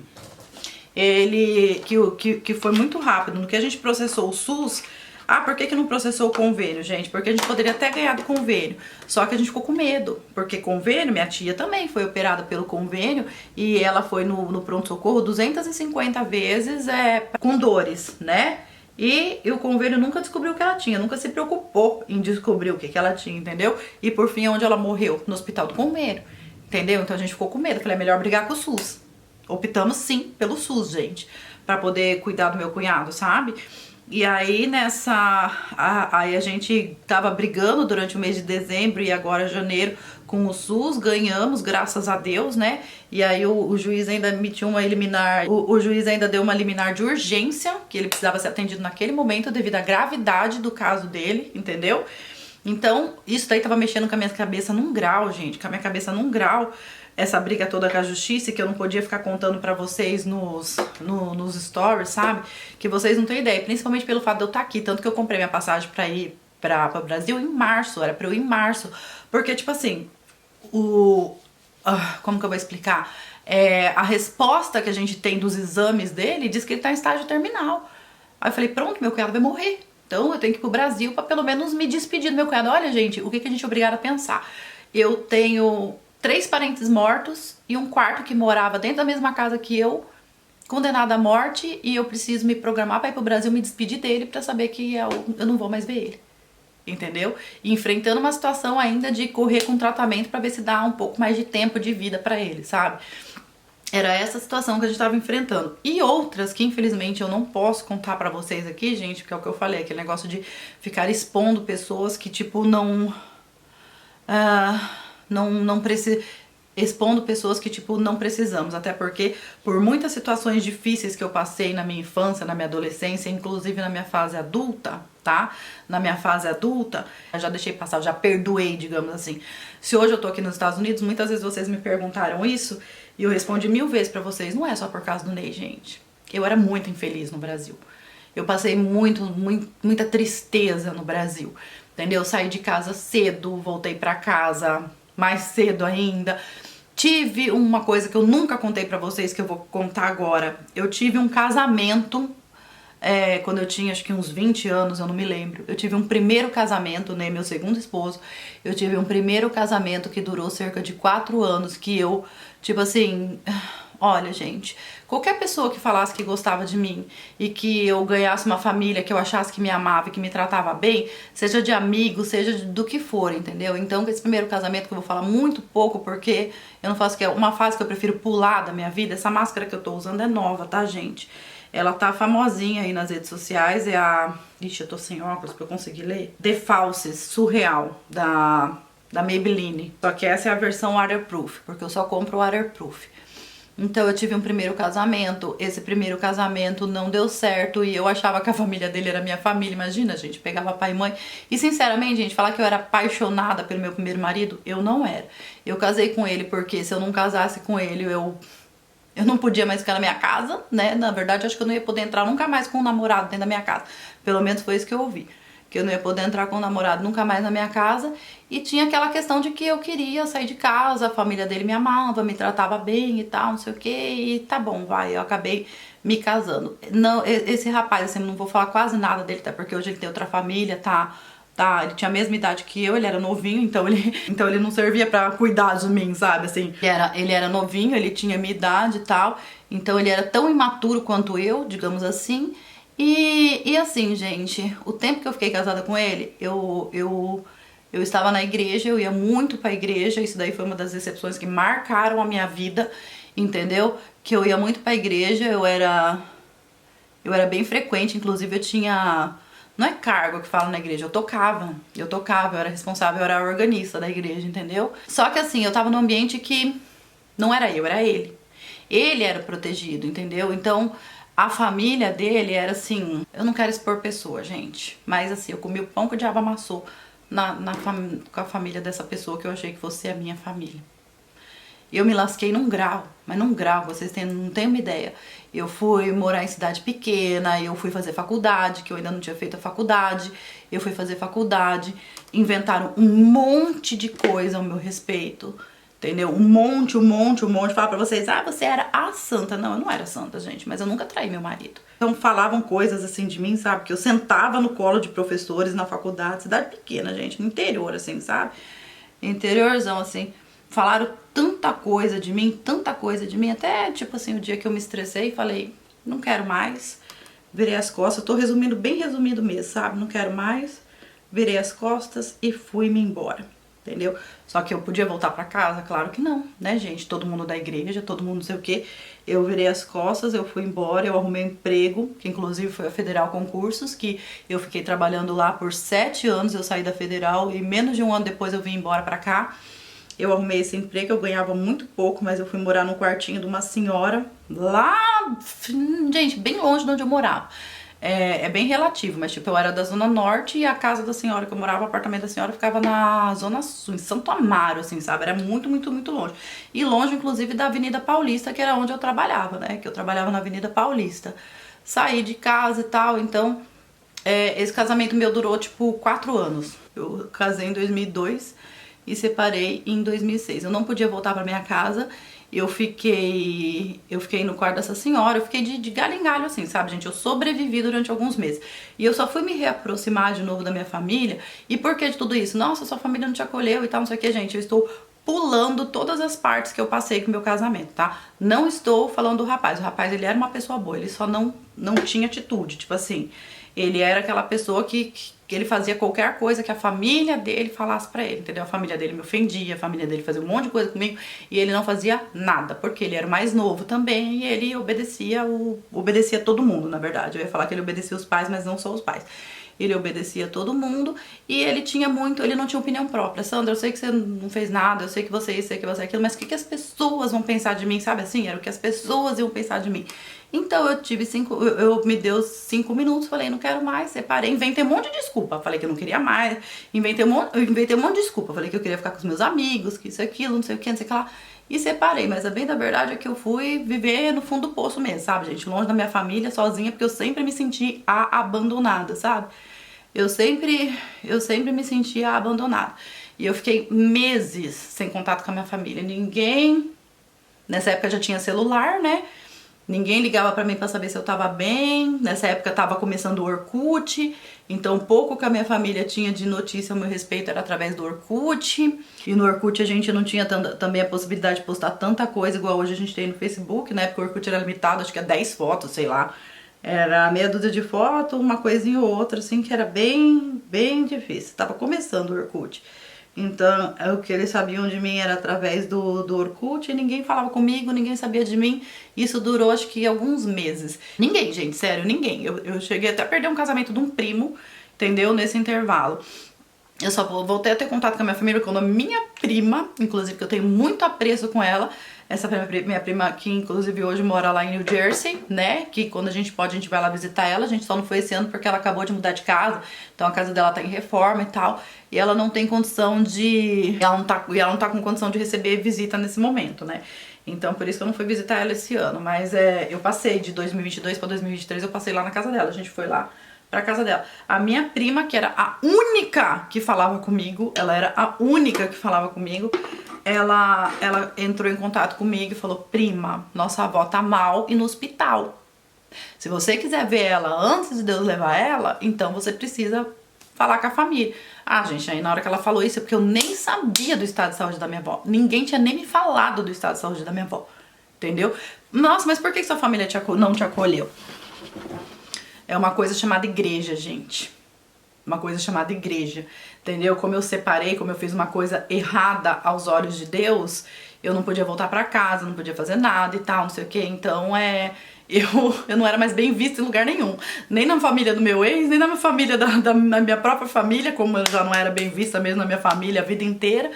que foi muito rápido. No que a gente processou o SUS, por que não processou o convênio, gente? Porque a gente poderia até ganhar do convênio. Só que a gente ficou com medo. Porque convênio, minha tia também foi operada pelo convênio. E ela foi no pronto-socorro 250 vezes com dores, né? E o convênio nunca descobriu o que ela tinha. Nunca se preocupou em descobrir o que ela tinha, entendeu? E por fim, onde ela morreu? No hospital do convênio. Entendeu? Então a gente ficou com medo. Falei, é melhor brigar com o SUS. Optamos sim pelo SUS, gente. Pra poder cuidar do meu cunhado, sabe? E aí aí a gente tava brigando durante o mês de dezembro e agora janeiro com o SUS, ganhamos, graças a Deus, né? E aí o juiz ainda emitiu uma liminar, o juiz ainda deu uma liminar de urgência, que ele precisava ser atendido naquele momento devido à gravidade do caso dele, entendeu? Então, isso daí tava mexendo com a minha cabeça num grau, gente, com a minha cabeça num grau. Essa briga toda com a justiça, que eu não podia ficar contando pra vocês nos stories, sabe? Que vocês não têm ideia, principalmente pelo fato de eu estar aqui. Tanto que eu comprei minha passagem pra ir pra Brasil em março, era pra eu ir em março. Porque, tipo assim, como que eu vou explicar? A resposta que a gente tem dos exames dele diz que ele tá em estágio terminal. Aí eu falei, pronto, meu cunhado vai morrer. Então eu tenho que ir pro Brasil pra pelo menos me despedir do meu cunhado. Olha, gente, o que a gente é obrigada a pensar? Eu tenho 3 parentes mortos e um quarto que morava dentro da mesma casa que eu, condenado à morte, e eu preciso me programar para ir pro Brasil, me despedir dele para saber que eu não vou mais ver ele. Entendeu? E enfrentando uma situação ainda de correr com tratamento para ver se dá um pouco mais de tempo de vida para ele, sabe? Era essa situação que a gente tava enfrentando. E outras que infelizmente eu não posso contar pra vocês aqui, gente, porque é o que eu falei, aquele negócio de ficar expondo pessoas que tipo não precisa, expondo pessoas que tipo não precisamos, até porque por muitas situações difíceis que eu passei na minha infância, na minha adolescência, inclusive na minha fase adulta, tá? Na minha fase adulta, eu já deixei passar, eu já perdoei, digamos assim. Se hoje eu tô aqui nos Estados Unidos, muitas vezes vocês me perguntaram isso e eu respondi 1000 vezes pra vocês, não é só por causa do Ney, gente. Eu era muito infeliz no Brasil. Eu passei muita tristeza no Brasil, entendeu? Saí de casa cedo, voltei pra casa mais cedo ainda. Tive uma coisa que eu nunca contei pra vocês, que eu vou contar agora. Eu tive um casamento, quando eu tinha acho que uns 20 anos, eu não me lembro. Eu tive um primeiro casamento, né, meu segundo esposo. Eu tive um primeiro casamento que durou cerca de 4 anos, que eu, tipo assim... Olha, gente, qualquer pessoa que falasse que gostava de mim e que eu ganhasse uma família que eu achasse que me amava e que me tratava bem, seja de amigo, seja do que for, entendeu? Então, esse primeiro casamento que eu vou falar muito pouco, porque eu não faço, que é uma fase que eu prefiro pular da minha vida. Essa máscara que eu tô usando é nova, tá, gente? Ela tá famosinha aí nas redes sociais, é a... Ixi, eu tô sem óculos pra eu conseguir ler. The Falsies Surreal, da Maybelline. Só que essa é a versão waterproof, porque eu só compro waterproof. Então eu tive um primeiro casamento, esse primeiro casamento não deu certo e eu achava que a família dele era minha família, imagina, gente, pegava pai e mãe. E sinceramente, gente, falar que eu era apaixonada pelo meu primeiro marido, eu não era. Eu casei com ele porque se eu não casasse com ele, eu não podia mais ficar na minha casa, né? Na verdade, acho que eu não ia poder entrar nunca mais com um namorado dentro da minha casa. Pelo menos foi isso que eu ouvi. que eu não ia poder entrar com o namorado nunca mais na minha casa. E tinha aquela questão de que eu queria sair de casa, a família dele me amava, me tratava bem e tal, não sei o que. E tá bom, vai, eu acabei me casando. Não, esse rapaz, assim, não vou falar quase nada dele, até porque hoje ele tem outra família, tá, ele tinha a mesma idade que eu, ele era novinho, então ele não servia pra cuidar de mim, sabe, assim. Ele era novinho, ele tinha a minha idade e tal, então ele era tão imaturo quanto eu, digamos assim. E assim, gente, o tempo que eu fiquei casada com ele, eu estava na igreja, eu ia muito pra igreja, isso daí foi uma das decepções que marcaram a minha vida, entendeu? Que eu ia muito pra igreja, eu era bem frequente, inclusive eu tinha, não é cargo que fala na igreja, eu tocava, eu era responsável, eu era organista da igreja, entendeu? Só que assim, eu tava num ambiente que não era eu, era ele. Ele era protegido, entendeu? Então, a família dele era assim, eu não quero expor pessoa, gente, mas assim, eu comi o pão que o diabo amassou com a família dessa pessoa que eu achei que fosse a minha família. Eu me lasquei num grau, mas num grau, vocês não têm uma ideia. Eu fui morar em cidade pequena, eu fui fazer faculdade, que eu ainda não tinha feito a faculdade. Eu fui fazer faculdade, inventaram um monte de coisa ao meu respeito, entendeu? Um monte. Falar pra vocês, você era a santa. Não, eu não era santa, gente, mas eu nunca traí meu marido. Então falavam coisas assim de mim, sabe? Que eu sentava no colo de professores na faculdade, cidade pequena, gente, no interior, assim, sabe? Interiorzão, assim. Falaram tanta coisa de mim, até tipo assim, o dia que eu me estressei e falei, não quero mais, virei as costas, eu tô resumindo, bem resumido mesmo, sabe? Não quero mais, virei as costas e fui-me embora, entendeu? Só que eu podia voltar pra casa? Claro que não, né, gente? Todo mundo da igreja, todo mundo não sei o que. Eu virei as costas, eu fui embora, eu arrumei um emprego, que inclusive foi a Federal Concursos, que eu fiquei trabalhando lá por 7 anos, eu saí da Federal e menos de um ano depois eu vim embora pra cá. Eu arrumei esse emprego, eu ganhava muito pouco, mas eu fui morar num quartinho de uma senhora lá, gente, bem longe de onde eu morava. É bem relativo, mas tipo, eu era da Zona Norte e a casa da senhora que eu morava, o apartamento da senhora ficava na Zona Sul, em Santo Amaro, assim, sabe? Era muito longe. E longe, inclusive, da Avenida Paulista, que era onde eu trabalhava, né? Que eu trabalhava na Avenida Paulista. Saí de casa e tal, então esse casamento meu durou, tipo, 4 anos. Eu casei em 2002 e separei em 2006. Eu não podia voltar pra minha casa, eu fiquei no quarto dessa senhora, eu fiquei de galho em galho, assim, sabe, gente? Eu sobrevivi durante alguns meses. E eu só fui me reaproximar de novo da minha família. E por que de tudo isso? Nossa, sua família não te acolheu e tal, não sei o que, gente. Eu estou pulando todas as partes que eu passei com o meu casamento, tá? Não estou falando do rapaz. O rapaz, ele era uma pessoa boa, ele só não tinha atitude, tipo assim. Ele era aquela pessoa que ele fazia qualquer coisa que a família dele falasse pra ele, entendeu? A família dele me ofendia, a família dele fazia um monte de coisa comigo e ele não fazia nada, porque ele era o mais novo também e ele obedecia todo mundo, na verdade. Eu ia falar que ele obedecia os pais, mas não só os pais. Ele obedecia todo mundo e ele não tinha opinião própria. Sandra, eu sei que você não fez nada, eu sei que você é isso, sei que você é aquilo, mas o que as pessoas vão pensar de mim, sabe assim? Era o que as pessoas iam pensar de mim. Então eu me deu 5 minutos, falei, não quero mais, separei, inventei um monte de desculpa, falei que eu não queria mais, inventei um monte de desculpa, falei que eu queria ficar com os meus amigos, que isso, aquilo, não sei o que, não sei o que lá, e separei, mas a bem da verdade é que eu fui viver no fundo do poço mesmo, sabe, gente, longe da minha família, sozinha, porque eu sempre me senti abandonada, sabe, eu sempre me sentia abandonada, e eu fiquei meses sem contato com a minha família, nessa época já tinha celular, né, ninguém ligava pra mim pra saber se eu tava bem. Nessa época tava começando o Orkut, então pouco que a minha família tinha de notícia a meu respeito era através do Orkut. E no Orkut a gente não tinha também a possibilidade de postar tanta coisa igual hoje a gente tem no Facebook, né? Porque o Orkut era limitado, acho que a 10 fotos, sei lá. Era meia dúzia de fotos, uma coisinha ou outra, assim, que era bem difícil. Tava começando o Orkut. Então, o que eles sabiam de mim era através do Orkut, e ninguém falava comigo, ninguém sabia de mim. Isso durou, acho que, alguns meses. Ninguém, gente, sério, ninguém. Eu cheguei até a perder um casamento de um primo, entendeu? Nesse intervalo. Eu só voltei a ter contato com a minha família quando a minha prima, inclusive, que eu tenho muito apreço com ela, essa minha prima que inclusive hoje mora lá em New Jersey, né, que quando a gente pode a gente vai lá visitar ela, a gente só não foi esse ano porque ela acabou de mudar de casa, então a casa dela tá em reforma e tal, e ela não tem condição de, ela não tá com condição de receber visita nesse momento, né, então por isso que eu não fui visitar ela esse ano, mas eu passei de 2022 pra 2023, eu passei lá na casa dela, a gente foi lá pra casa dela. A minha prima, que era a única que falava comigo, ela era a única que falava comigo, ela entrou em contato comigo e falou: prima, nossa avó tá mal e no hospital. Se você quiser ver ela antes de Deus levar ela, então você precisa falar com a família. Ah, gente, aí na hora que ela falou isso é porque eu nem sabia do estado de saúde da minha avó. Ninguém tinha nem me falado do estado de saúde da minha avó. Entendeu? Nossa, mas por que sua família não te acolheu? É uma coisa chamada igreja, gente. Uma coisa chamada igreja. Entendeu? Como eu separei, como eu fiz uma coisa errada aos olhos de Deus, eu não podia voltar pra casa, não podia fazer nada e tal, não sei o que. Então eu não era mais bem vista em lugar nenhum. Nem na família do meu ex, nem na minha família, da minha própria família, como eu já não era bem vista mesmo na minha família a vida inteira.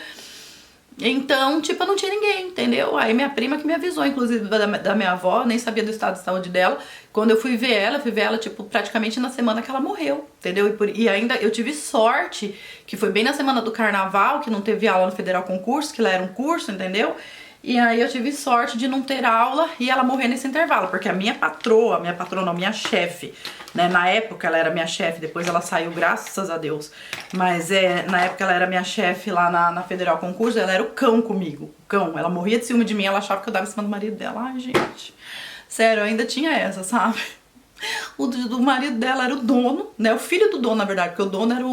Então, tipo, eu não tinha ninguém, entendeu? Aí minha prima que me avisou, inclusive, da minha avó, nem sabia do estado de saúde dela. Quando eu fui ver ela, tipo, praticamente na semana que ela morreu, entendeu? E ainda eu tive sorte, que foi bem na semana do carnaval, que não teve aula no Federal Concurso, que lá era um curso, entendeu? E aí eu tive sorte de não ter aula e ela morrer nesse intervalo, porque a minha chefe, né, na época ela era minha chefe, depois ela saiu, graças a Deus, mas na época ela era minha chefe lá na Federal Concurso, ela era o cão comigo, o cão, ela morria de ciúme de mim, ela achava que eu dava em cima do marido dela. Ai, gente, sério, eu ainda tinha essa, sabe? O do marido dela era o dono, né? O filho do dono, na verdade, porque o dono era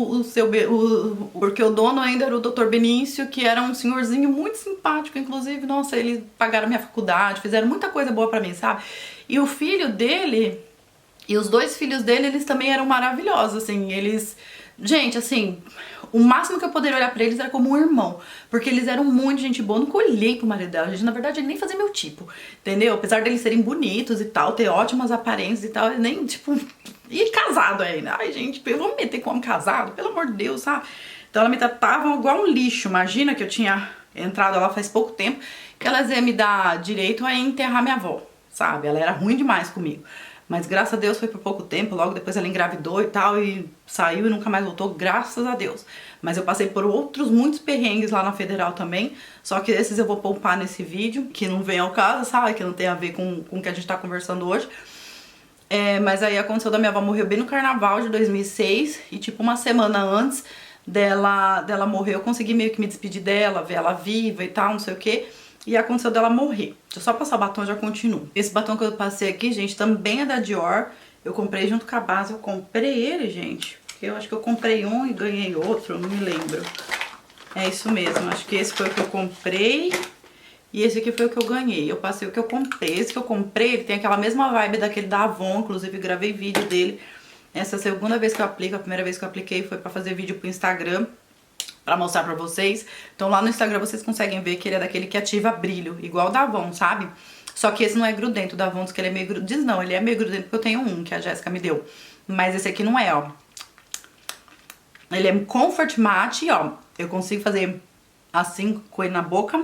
porque o dono ainda era o Dr. Benício, que era um senhorzinho muito simpático, inclusive, nossa, eles pagaram minha faculdade, fizeram muita coisa boa pra mim, sabe? E o filho dele, e os dois filhos dele, eles também eram maravilhosos, assim, eles... Gente, assim, o máximo que eu poderia olhar pra eles era como um irmão, porque eles eram muito gente boa. Eu nunca olhei pro marido dela, gente, na verdade ele nem fazia meu tipo, entendeu? Apesar deles serem bonitos e tal, ter ótimas aparências e tal, ele nem, tipo, e casado ainda. Ai, gente, eu vou me meter com um casado, pelo amor de Deus, sabe? Então ela me tratava igual um lixo. Imagina que eu tinha entrado lá faz pouco tempo, que elas iam me dar direito a enterrar minha avó, sabe? Ela era ruim demais comigo. Mas graças a Deus foi por pouco tempo, logo depois ela engravidou e tal, e saiu e nunca mais voltou, graças a Deus. Mas eu passei por outros muitos perrengues lá na Federal também, só que esses eu vou poupar nesse vídeo, que não vem ao caso, sabe? Que não tem a ver com o que a gente tá conversando hoje. Mas aí aconteceu da minha avó morrer bem no carnaval de 2006, e tipo uma semana antes dela morrer, eu consegui meio que me despedir dela, ver ela viva e tal, não sei o que. E aconteceu dela morrer. Deixa eu só passar o batom e já continuo. Esse batom que eu passei aqui, gente, também é da Dior. Eu comprei junto com a base. Eu comprei ele, gente. Eu acho que eu comprei um e ganhei outro, não me lembro. É isso mesmo. Acho que esse foi o que eu comprei. E esse aqui foi o que eu ganhei. Eu passei o que eu comprei. Esse que eu comprei, ele tem aquela mesma vibe daquele da Avon. Inclusive, gravei vídeo dele. Essa é a segunda vez que eu aplico. A primeira vez que eu apliquei foi pra fazer vídeo pro Instagram, pra mostrar pra vocês. Então lá no Instagram vocês conseguem ver que ele é daquele que ativa brilho, igual o da Avon, sabe? Só que esse não é grudento, o da Avon diz que ele é meio grudento. Diz não, ele é meio grudento porque eu tenho um, que a Jéssica me deu. Mas esse aqui não é, ó. Ele é Comfort Matte, ó. Eu consigo fazer assim, com ele na boca.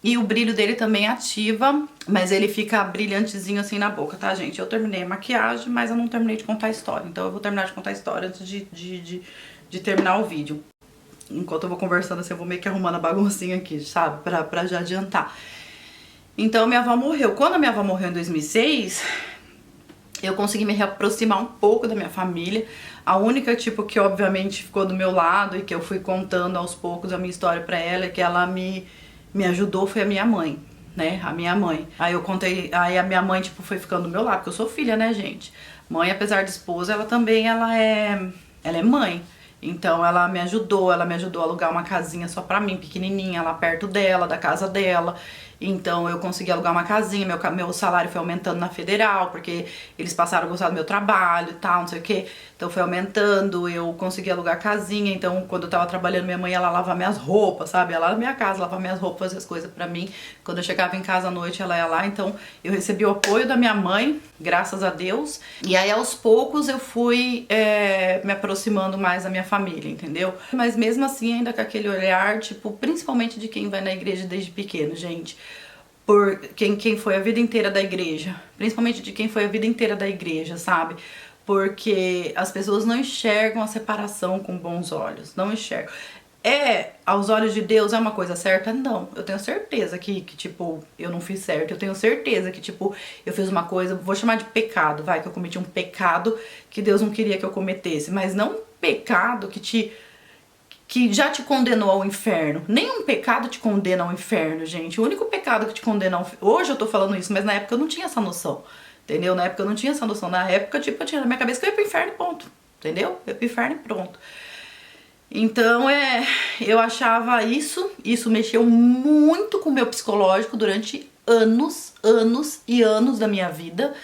E o brilho dele também ativa, mas ele fica brilhantezinho assim na boca, tá, gente? Eu terminei a maquiagem, mas eu não terminei de contar a história. Então eu vou terminar de contar a história antes de terminar o vídeo. Enquanto eu vou conversando assim, eu vou meio que arrumando a baguncinha aqui, sabe? Pra já adiantar. Então, minha avó morreu. Quando a minha avó morreu em 2006, eu consegui me reaproximar um pouco da minha família. A única, tipo, que obviamente ficou do meu lado e que eu fui contando aos poucos a minha história pra ela, que ela me ajudou, foi a minha mãe, né? A minha mãe. Aí eu contei, aí a minha mãe, tipo, foi ficando do meu lado, porque eu sou filha, né, gente? Mãe, apesar de esposa, ela também, ela é mãe. Então ela me ajudou a alugar uma casinha só pra mim, pequenininha, lá perto dela, da casa dela. Então eu consegui alugar uma casinha, meu salário foi aumentando na Federal, porque eles passaram a gostar do meu trabalho e tal, não sei o que. Então foi aumentando, eu consegui alugar a casinha. Então quando eu tava trabalhando, minha mãe, ela lavava minhas roupas, sabe? Ela lá na minha casa, lavava minhas roupas, fazia as coisas pra mim. Quando eu chegava em casa à noite, ela ia lá. Então eu recebi o apoio da minha mãe, graças a Deus. E aí aos poucos eu fui me aproximando mais da minha família, entendeu? Mas mesmo assim, ainda com aquele olhar, tipo, principalmente de quem vai na igreja desde pequeno, gente. Por quem foi a vida inteira da igreja, principalmente de quem foi a vida inteira da igreja, sabe? Porque as pessoas não enxergam a separação com bons olhos, não enxergam. aos olhos de Deus, é uma coisa certa? Não. Eu tenho certeza que, tipo, eu não fiz certo. Eu tenho certeza que, tipo, eu fiz uma coisa, vou chamar de pecado, vai, que eu cometi um pecado que Deus não queria que eu cometesse. Mas não um pecado que já te condenou ao inferno. Nenhum pecado te condena ao inferno, gente. O único pecado que te condena ao inferno... Hoje eu tô falando isso, mas na época eu não tinha essa noção. Entendeu? Na época eu não tinha essa noção. Na época, tipo, eu tinha na minha cabeça que eu ia pro inferno e ponto. Entendeu? Eu ia pro inferno e pronto. Então, eu achava isso mexeu muito com o meu psicológico durante anos, anos e anos da minha vida,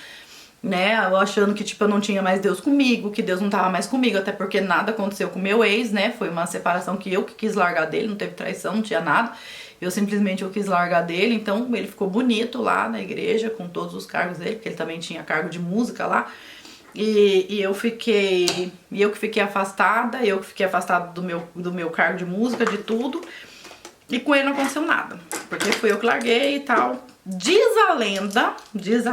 né? Eu achando que, tipo, eu não tinha mais Deus comigo, que Deus não tava mais comigo, até porque nada aconteceu com o meu ex, né? Foi uma separação que eu que quis largar dele, não teve traição, não tinha nada. Eu quis largar dele, então ele ficou bonito lá na igreja, com todos os cargos dele, porque ele também tinha cargo de música lá. E eu que fiquei afastada, do meu cargo de música, de tudo. E com ele não aconteceu nada, porque fui eu que larguei e tal. Diz a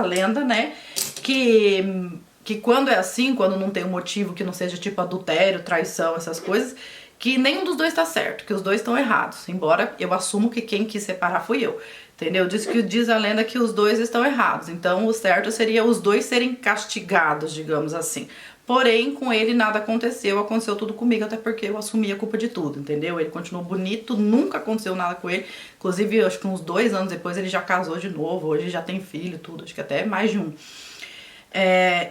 lenda, né, que quando é assim, quando não tem um motivo que não seja tipo adultério, traição, essas coisas, que nenhum dos dois tá certo, que os dois estão errados. Embora eu assumo que quem quis separar fui eu. Entendeu? Diz a lenda que os dois estão errados. Então o certo seria os dois serem castigados, digamos assim. Porém, com ele nada aconteceu tudo comigo, até porque eu assumi a culpa de tudo, entendeu? Ele continuou bonito, nunca aconteceu nada com ele. Inclusive, acho que uns 2 anos depois ele já casou de novo, hoje já tem filho, tudo, acho que até mais de um.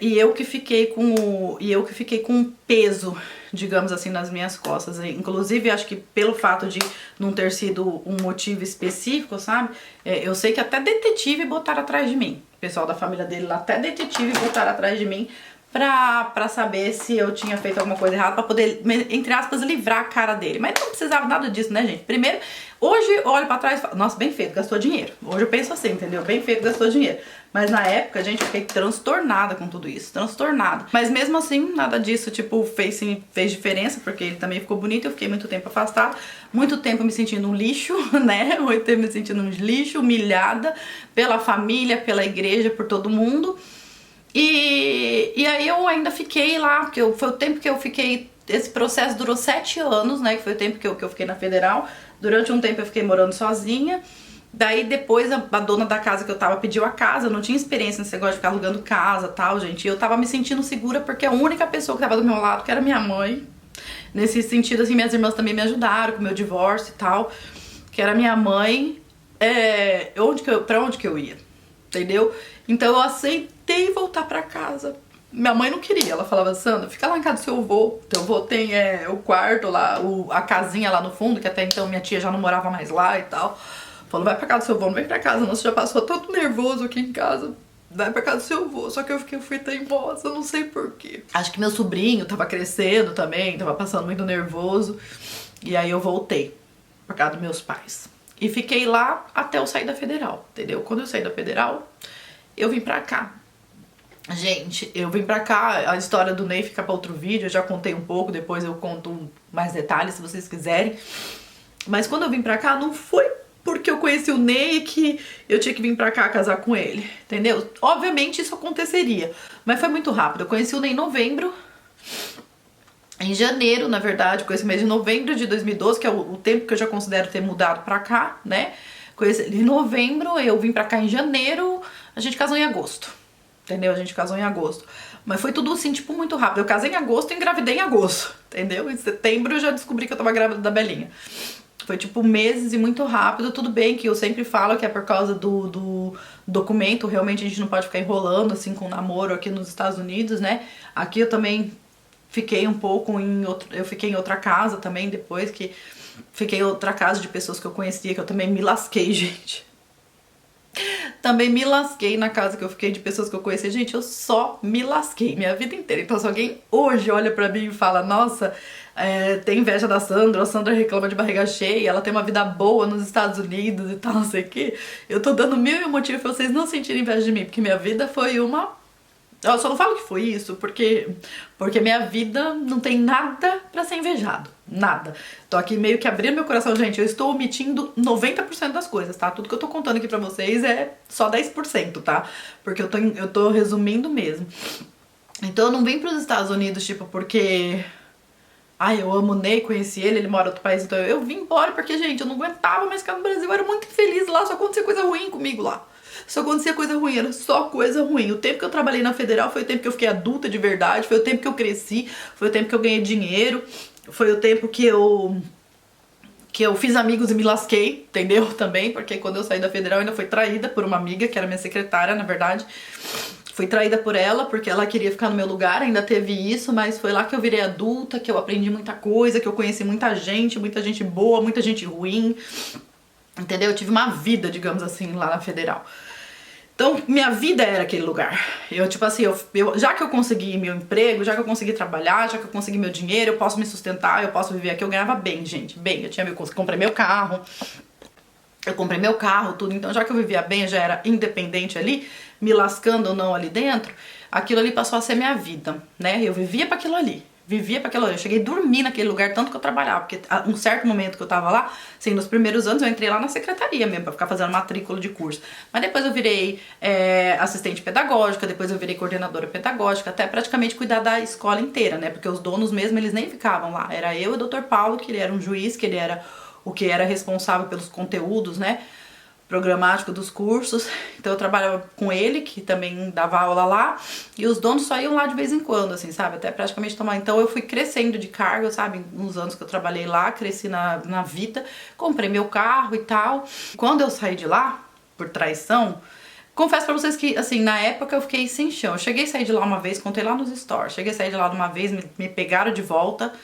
E eu que fiquei com um peso, digamos assim, nas minhas costas. Inclusive, acho que pelo fato de não ter sido um motivo específico, sabe? Eu sei que até detetive botaram atrás de mim. O pessoal da família dele lá, até detetive botaram atrás de mim pra saber se eu tinha feito alguma coisa errada, pra poder, entre aspas, livrar a cara dele. Mas não precisava nada disso, né, gente? Primeiro, hoje eu olho pra trás e falo, nossa, bem feito, gastou dinheiro. Hoje eu penso assim, entendeu? Bem feito, gastou dinheiro. Mas na época, gente, eu fiquei transtornada com tudo isso, transtornada. Mas mesmo assim, nada disso, tipo, fez diferença, porque ele também ficou bonito, eu fiquei muito tempo afastada, muito tempo me sentindo um lixo, né? Muito tempo me sentindo um lixo, humilhada pela família, pela igreja, por todo mundo. E aí eu ainda fiquei lá, porque foi o tempo que eu fiquei, esse processo durou 7 anos, né, que foi o tempo que eu fiquei na Federal. Durante um tempo eu fiquei morando sozinha, daí depois a dona da casa que eu tava pediu a casa, eu não tinha experiência nesse negócio de ficar alugando casa e tal, gente, e eu tava me sentindo segura porque a única pessoa que tava do meu lado, que era minha mãe, nesse sentido, assim, minhas irmãs também me ajudaram com o meu divórcio e tal, que era minha mãe, pra onde que eu ia, entendeu? Então eu aceitei voltar pra casa. Minha mãe não queria, ela falava, Sandra, fica lá em casa do seu avô. Teu avô tem o quarto lá, a casinha lá no fundo, que até então minha tia já não morava mais lá e tal. Falou, vai pra casa do seu avô, não vem pra casa não, você já passou tanto nervoso aqui em casa. Vai pra casa do seu avô. Só que eu fui teimosa, não sei porquê. Acho que meu sobrinho tava crescendo também, tava passando muito nervoso. E aí eu voltei pra casa dos meus pais. E fiquei lá até eu sair da Federal, entendeu? Quando eu saí da Federal, eu vim pra cá. Gente, eu vim pra cá, a história do Ney fica pra outro vídeo, eu já contei um pouco, depois eu conto mais detalhes se vocês quiserem. Mas quando eu vim pra cá, não foi porque eu conheci o Ney que eu tinha que vir pra cá casar com ele, entendeu? Obviamente isso aconteceria, mas foi muito rápido. Eu conheci o Ney em novembro, em janeiro, na verdade, conheci o mês de novembro de 2012, que é o tempo que eu já considero ter mudado pra cá, né? Conheci ele em novembro, eu vim pra cá em janeiro, a gente casou em agosto, entendeu? A gente casou em agosto. Mas foi tudo assim, tipo, muito rápido. Eu casei em agosto e engravidei em agosto, entendeu? Em setembro eu já descobri que eu tava grávida da Belinha. Foi tipo meses e muito rápido. Tudo bem que eu sempre falo que é por causa do documento. Realmente a gente não pode ficar enrolando assim com o namoro aqui nos Estados Unidos, né? Aqui eu também fiquei um pouco eu fiquei em outra casa também depois que... Fiquei em outra casa de pessoas que eu conhecia, que eu também me lasquei, gente. Também me lasquei na casa que eu fiquei de pessoas que eu conhecia. Gente, eu só me lasquei minha vida inteira. Então se alguém hoje olha pra mim e fala, nossa, tem inveja da Sandra, a Sandra reclama de barriga cheia, ela tem uma vida boa nos Estados Unidos e tal, não sei o que. Eu tô dando 1000 motivos pra vocês não sentirem inveja de mim, porque minha vida foi uma... Eu só não falo que foi isso, porque minha vida não tem nada pra ser invejado. Nada. Tô aqui meio que abrindo meu coração, gente. Eu estou omitindo 90% das coisas, tá? Tudo que eu tô contando aqui pra vocês é só 10%, tá? Porque eu tô resumindo mesmo. Então eu não vim pros Estados Unidos, tipo, porque... Ai, eu amo o Ney, conheci ele, ele mora em outro país, então eu vim embora porque, gente, eu não aguentava mais ficar no Brasil, eu era muito infeliz lá, só acontecia coisa ruim comigo lá. Só acontecia coisa ruim, era só coisa ruim. O tempo que eu trabalhei na Federal foi o tempo que eu fiquei adulta de verdade, foi o tempo que eu cresci, foi o tempo que eu ganhei dinheiro, foi o tempo que eu fiz amigos e me lasquei, entendeu? Também, porque quando eu saí da Federal eu ainda fui traída por uma amiga, que era minha secretária, na verdade. Fui traída por ela, porque ela queria ficar no meu lugar, ainda teve isso, mas foi lá que eu virei adulta, que eu aprendi muita coisa, que eu conheci muita gente boa, muita gente ruim, entendeu? Eu tive uma vida, digamos assim, lá na Federal. Então, minha vida era aquele lugar. Eu, tipo assim, já que eu consegui meu emprego, já que eu consegui trabalhar, já que eu consegui meu dinheiro, eu posso me sustentar, eu posso viver aqui. Eu ganhava bem, gente, bem. Comprei meu carro, tudo. Então, já que eu vivia bem, eu já era independente ali, me lascando ou não ali dentro, aquilo ali passou a ser minha vida, né? Eu vivia pra aquilo ali. Eu cheguei a dormir naquele lugar tanto que eu trabalhava, porque um certo momento que eu tava lá, assim, nos primeiros anos eu entrei lá na secretaria mesmo, pra ficar fazendo matrícula de curso. Mas depois eu virei assistente pedagógica, depois eu virei coordenadora pedagógica, até praticamente cuidar da escola inteira, né? Porque os donos mesmo, eles nem ficavam lá. Era eu e o Dr. Paulo, que ele era um juiz, que ele era o que era responsável pelos conteúdos, né? Programático dos cursos, então eu trabalhava com ele, que também dava aula lá, e os donos só iam lá de vez em quando, assim, sabe, até praticamente tomar. Então eu fui crescendo de cargo, sabe, nos anos que eu trabalhei lá, cresci na vida, comprei meu carro e tal. Quando eu saí de lá, por traição, confesso pra vocês que, assim, na época eu fiquei sem chão. Eu cheguei a sair de lá uma vez, contei lá nos stories, cheguei a sair de lá uma vez, me pegaram de volta,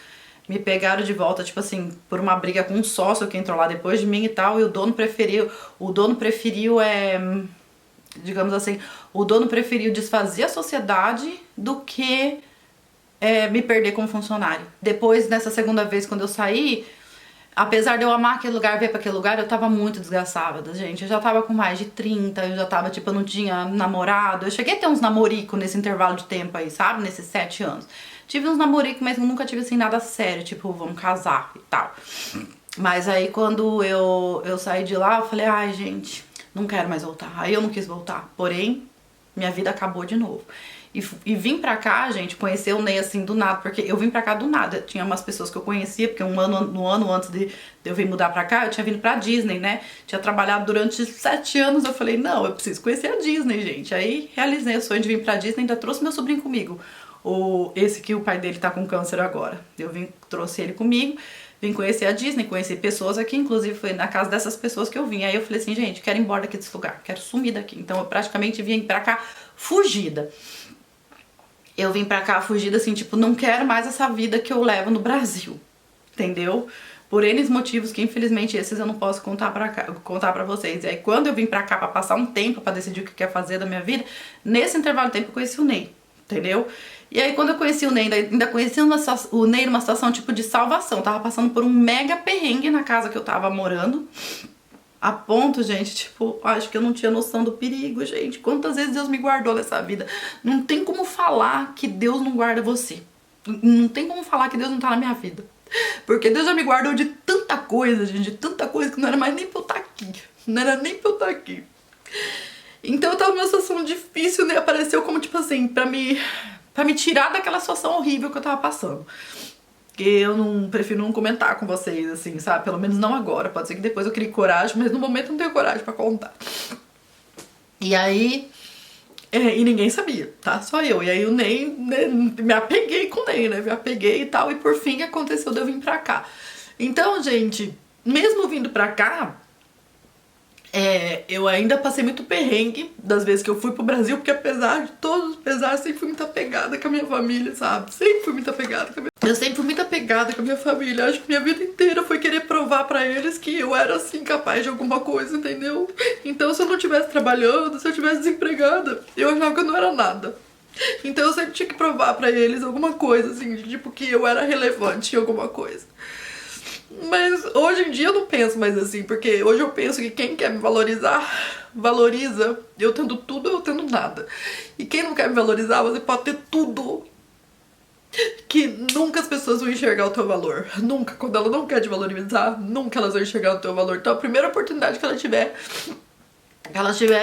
tipo assim, por uma briga com um sócio que entrou lá depois de mim e tal, e o dono preferiu, digamos assim, o dono preferiu desfazer a sociedade do que me perder como funcionário. Depois, nessa segunda vez, quando eu saí, apesar de eu amar aquele lugar, ver pra aquele lugar, eu tava muito desgastada, gente. Eu já tava com mais de 30, eu já tava, tipo, eu não tinha namorado. Eu cheguei a ter uns namoricos nesse intervalo de tempo aí, sabe? Nesses 7 anos. Tive uns namoricos, mas nunca tive, assim, nada sério, tipo, vamos casar e tal. Mas aí, quando eu saí de lá, eu falei, ai, gente, não quero mais voltar. Aí eu não quis voltar. Porém, minha vida acabou de novo. E vim pra cá, gente, conhecer o Ney assim do nada, porque eu vim pra cá do nada. Tinha umas pessoas que eu conhecia, porque no ano antes de eu vir mudar pra cá, eu tinha vindo pra Disney, né? Tinha trabalhado durante 7 anos, eu falei, não, eu preciso conhecer a Disney, gente. Aí realizei o sonho de vir pra Disney, ainda trouxe meu sobrinho comigo. Esse que o pai dele tá com câncer agora. Trouxe ele comigo, vim conhecer a Disney, conhecer pessoas aqui, inclusive foi na casa dessas pessoas que eu vim. Aí eu falei assim, gente, quero ir embora daqui desse lugar, quero sumir daqui. Então eu praticamente vim pra cá fugida. Eu vim pra cá fugida assim, tipo, não quero mais essa vida que eu levo no Brasil, entendeu? Por N motivos que infelizmente esses eu não posso contar pra vocês. E aí quando eu vim pra cá pra passar um tempo, pra decidir o que eu quero fazer da minha vida, nesse intervalo de tempo eu conheci o Ney, entendeu? E aí quando eu conheci o Ney, ainda conheci o Ney numa situação tipo de salvação. Tava passando por um mega perrengue na casa que eu tava morando. A ponto, gente, tipo, acho que eu não tinha noção do perigo, gente. Quantas vezes Deus me guardou nessa vida. Não tem como falar que Deus não guarda você. Não tem como falar que Deus não tá na minha vida. Porque Deus já me guardou de tanta coisa, gente, de tanta coisa que não era mais nem pra eu estar aqui. Não era nem pra eu estar aqui. Então eu tava numa situação difícil, né? Apareceu como, tipo assim, pra me tirar daquela situação horrível que eu tava passando. Porque eu prefiro não comentar com vocês, assim, sabe? Pelo menos não agora. Pode ser que depois eu crie coragem, mas no momento eu não tenho coragem pra contar. E aí... e ninguém sabia, tá? Só eu. E aí o Ney, né, me apeguei com o Ney, né? Me apeguei e tal. E por fim aconteceu de eu vir pra cá. Então, gente, mesmo vindo pra cá... eu ainda passei muito perrengue das vezes que eu fui pro Brasil, porque apesar de todos os pesares, sempre fui muito apegada com a minha família, sabe? Sempre fui muito apegada com a minha... Eu sempre fui muito apegada com a minha família. Acho que minha vida inteira foi querer provar pra eles que eu era, assim, capaz de alguma coisa, entendeu? Então, se eu não estivesse trabalhando, se eu estivesse desempregada, eu achava que eu não era nada. Então, eu sempre tinha que provar pra eles alguma coisa, assim, tipo, que eu era relevante em alguma coisa. Mas hoje em dia eu não penso mais assim, porque hoje eu penso que quem quer me valorizar, valoriza eu tendo tudo ou eu tendo nada. E quem não quer me valorizar, você pode ter tudo, que nunca as pessoas vão enxergar o teu valor. Nunca. Quando ela não quer te valorizar, nunca elas vão enxergar o teu valor. Então a primeira oportunidade que elas tiverem,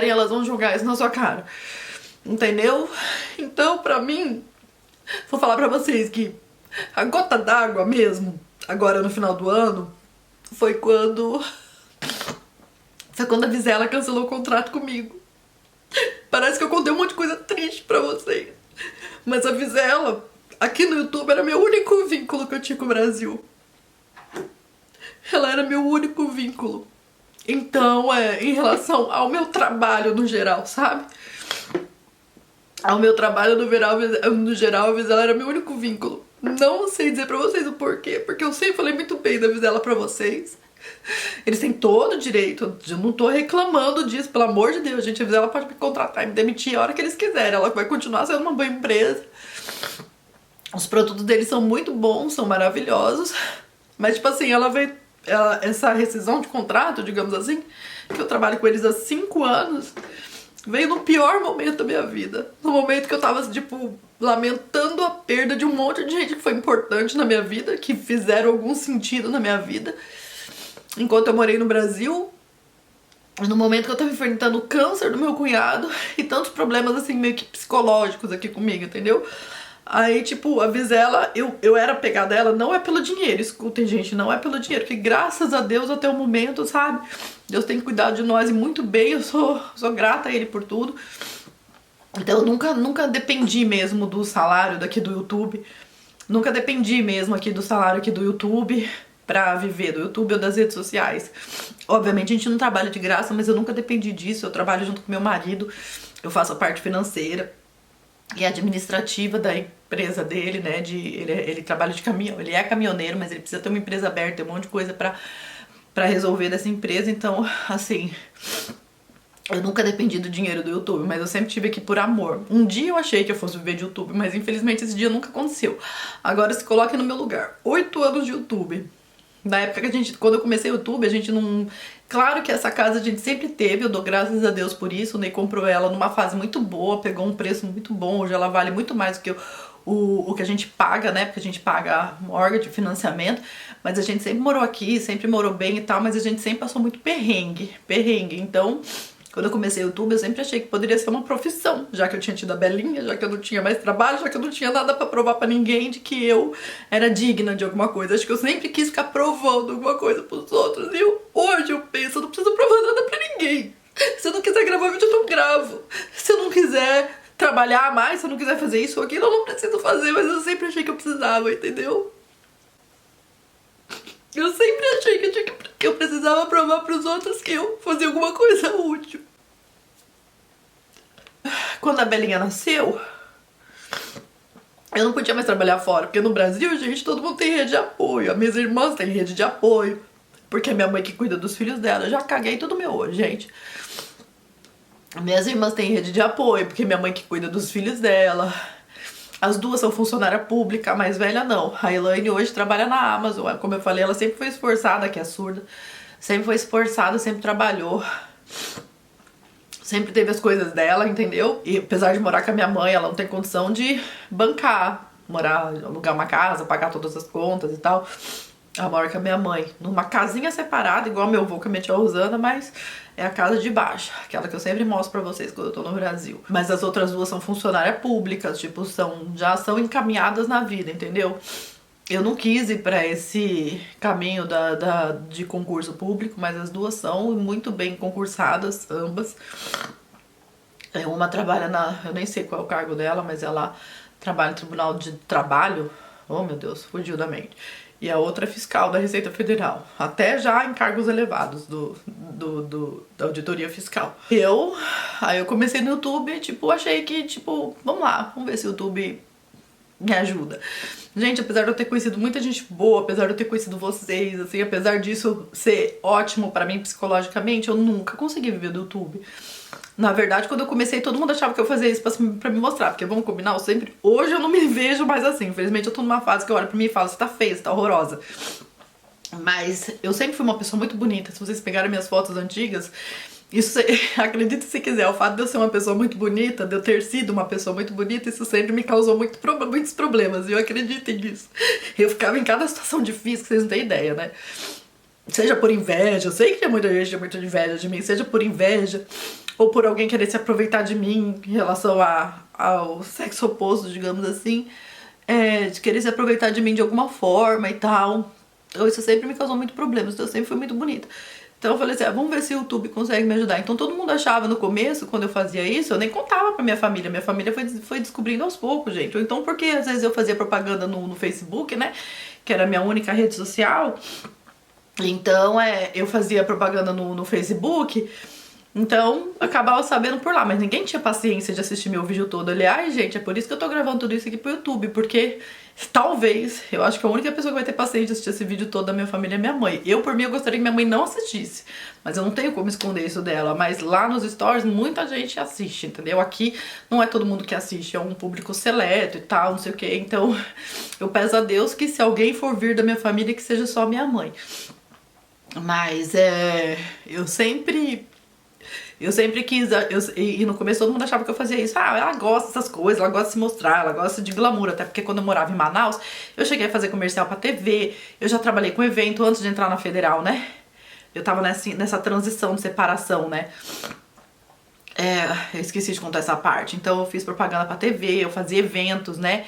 elas vão jogar isso na sua cara. Entendeu? Então, pra mim, vou falar pra vocês que A gota d'água mesmo, agora no final do ano, foi quando a Vizela cancelou o contrato comigo. Parece que eu contei um monte de coisa triste pra vocês. Mas a Vizela, aqui no YouTube, era meu único vínculo que eu tinha com o Brasil. Ela era meu único vínculo. Então, em relação ao meu trabalho no geral, sabe? Ao meu trabalho no geral, a Vizela era meu único vínculo. Não sei dizer pra vocês o porquê, porque eu sempre falei muito bem da Vizela pra vocês. Eles têm todo o direito, eu não tô reclamando disso, pelo amor de Deus, gente. A Vizela pode me contratar e me demitir a hora que eles quiserem. Ela vai continuar sendo uma boa empresa. Os produtos deles são muito bons, são maravilhosos. Mas, tipo assim, essa rescisão de contrato, digamos assim, que eu trabalho com eles há 5 anos, veio no pior momento da minha vida. No momento que eu tava, tipo, lamentando a perda de um monte de gente que foi importante na minha vida, que fizeram algum sentido na minha vida. Enquanto eu morei no Brasil, no momento que eu tava enfrentando o câncer do meu cunhado e tantos problemas, assim, meio que psicológicos aqui comigo, entendeu? Aí, tipo, a Vizela, eu era apegada a ela, não é pelo dinheiro, escutem, gente, não é pelo dinheiro, que graças a Deus até o momento, sabe? Deus tem cuidado de nós e muito bem, eu sou grata a Ele por tudo. Então eu nunca dependi mesmo do salário daqui do YouTube, nunca dependi mesmo aqui do salário aqui do YouTube pra viver do YouTube ou das redes sociais. Obviamente a gente não trabalha de graça, mas eu nunca dependi disso, eu trabalho junto com meu marido, eu faço a parte financeira e administrativa da empresa dele, né, ele trabalha de caminhão, ele é caminhoneiro, mas ele precisa ter uma empresa aberta, tem um monte de coisa pra resolver dessa empresa, então, assim, eu nunca dependi do dinheiro do YouTube, mas eu sempre tive aqui por amor. Um dia eu achei que eu fosse viver de YouTube, mas infelizmente esse dia nunca aconteceu. Agora se coloque no meu lugar, 8 anos de YouTube. Na época que quando eu comecei o YouTube, a gente não... Claro que essa casa a gente sempre teve, eu dou graças a Deus por isso. O Ney comprou ela numa fase muito boa, pegou um preço muito bom, hoje ela vale muito mais do que o que a gente paga, né? Porque a gente paga mortgage de financiamento, mas a gente sempre morou aqui, sempre morou bem e tal, mas a gente sempre passou muito perrengue. Então... Quando eu comecei o YouTube, eu sempre achei que poderia ser uma profissão, já que eu tinha tido a Belinha, já que eu não tinha mais trabalho, já que eu não tinha nada pra provar pra ninguém de que eu era digna de alguma coisa. Acho que eu sempre quis ficar provando alguma coisa pros outros. E hoje eu penso, eu não preciso provar nada pra ninguém. Se eu não quiser gravar vídeo, eu não gravo. Se eu não quiser trabalhar mais, se eu não quiser fazer isso ou aquilo, eu não preciso fazer, mas eu sempre achei que eu precisava, entendeu? Eu sempre achei que eu precisava provar pros outros que eu fazia alguma coisa útil. Quando a Belinha nasceu, eu não podia mais trabalhar fora, porque no Brasil, gente, todo mundo tem rede de apoio. As minhas irmãs têm rede de apoio, porque é minha mãe que cuida dos filhos dela. Eu já caguei tudo meu hoje, gente. Minhas irmãs têm rede de apoio, porque é minha mãe que cuida dos filhos dela. As duas são funcionária pública, a mais velha não. A Elaine hoje trabalha na Amazon. Como eu falei, ela sempre foi esforçada, que é surda. Sempre foi esforçada, sempre trabalhou. Sempre teve as coisas dela, entendeu? E apesar de morar com a minha mãe, ela não tem condição de bancar. Alugar uma casa, pagar todas as contas e tal. Ela mora com a minha mãe. Numa casinha separada, igual meu avô com a minha tia Rosana, mas... é a casa de baixo, aquela que eu sempre mostro pra vocês quando eu tô no Brasil. Mas as outras duas são funcionárias públicas, tipo, já são encaminhadas na vida, entendeu? Eu não quis ir pra esse caminho de concurso público, mas as duas são muito bem concursadas, ambas. Uma trabalha eu nem sei qual é o cargo dela, mas ela trabalha no Tribunal de Trabalho. Oh, meu Deus, fugiu da mente. E a outra é fiscal da Receita Federal. Até já em cargos elevados da auditoria fiscal. Aí eu comecei no YouTube, tipo, achei que, tipo, vamos lá, vamos ver se o YouTube me ajuda. Gente, apesar de eu ter conhecido muita gente boa, apesar de eu ter conhecido vocês, assim, apesar disso ser ótimo pra mim psicologicamente, eu nunca consegui viver do YouTube. Na verdade, quando eu comecei, todo mundo achava que eu fazia isso pra me mostrar, porque vamos combinar, hoje eu não me vejo mais assim. Infelizmente eu tô numa fase que eu olho pra mim e falo, você tá feia, você tá horrorosa. Mas eu sempre fui uma pessoa muito bonita. Se vocês pegarem minhas fotos antigas, isso, acredite se quiser, o fato de eu ser uma pessoa muito bonita, de eu ter sido uma pessoa muito bonita, isso sempre me causou muitos problemas, e eu acredito nisso. Eu ficava em cada situação difícil, que vocês não têm ideia, né? Seja por inveja, eu sei que tem muita gente que tem muita inveja de mim, seja por inveja, ou por alguém querer se aproveitar de mim em relação ao sexo oposto, digamos assim. de querer se aproveitar de mim de alguma forma e tal. Então isso sempre me causou muito problemas, então eu sempre fui muito bonita. Então eu falei assim, vamos ver se o YouTube consegue me ajudar. Então todo mundo achava no começo, quando eu fazia isso, eu nem contava pra minha família foi descobrindo aos poucos, gente. Ou então porque às vezes eu fazia propaganda no Facebook, né, que era a minha única rede social. Então eu fazia propaganda no Facebook, então acabava sabendo por lá, mas ninguém tinha paciência de assistir meu vídeo todo. Aliás, gente, é por isso que eu tô gravando tudo isso aqui pro YouTube, porque talvez, eu acho que a única pessoa que vai ter paciência de assistir esse vídeo todo da minha família é minha mãe. Eu, por mim, eu gostaria que minha mãe não assistisse, mas eu não tenho como esconder isso dela. Mas lá nos stories, muita gente assiste, entendeu? Aqui não é todo mundo que assiste, é um público seleto e tal, não sei o que. Então, eu peço a Deus que se alguém for vir da minha família, que seja só minha mãe. Mas eu sempre quis, e no começo todo mundo achava que eu fazia isso. Ela gosta dessas coisas, ela gosta de se mostrar, ela gosta de glamour. Até porque quando eu morava em Manaus, eu cheguei a fazer comercial pra TV, eu já trabalhei com evento antes de entrar na Federal, né? Eu tava nessa transição de separação, né? Eu esqueci de contar essa parte. Então eu fiz propaganda pra TV, eu fazia eventos, né?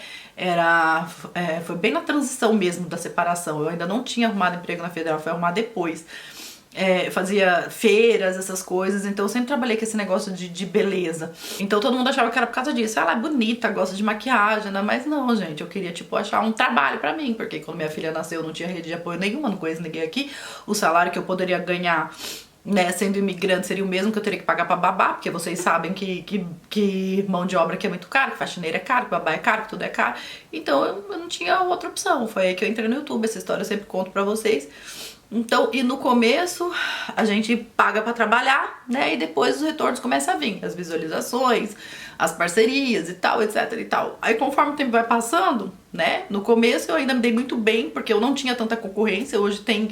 Foi bem na transição mesmo da separação. Eu ainda não tinha arrumado emprego na Federal, foi arrumar depois. Fazia feiras, essas coisas, então eu sempre trabalhei com esse negócio de beleza. Então todo mundo achava que era por causa disso. Ela é bonita, gosta de maquiagem, né? Mas não, gente, eu queria, tipo, achar um trabalho pra mim, porque quando minha filha nasceu eu não tinha rede de apoio nenhuma, não conheço ninguém aqui. O salário que eu poderia ganhar, né, sendo imigrante, seria o mesmo que eu teria que pagar pra babá, porque vocês sabem que mão de obra aqui é muito caro, que faxineira é caro, que babá é caro, que tudo é caro. Então eu não tinha outra opção. Foi aí que eu entrei no YouTube. Essa história eu sempre conto pra vocês. Então, e no começo a gente paga pra trabalhar, né, e depois os retornos começam a vir, as visualizações, as parcerias e tal, etc e tal. Aí conforme o tempo vai passando, né, no começo eu ainda me dei muito bem, porque eu não tinha tanta concorrência. Hoje tem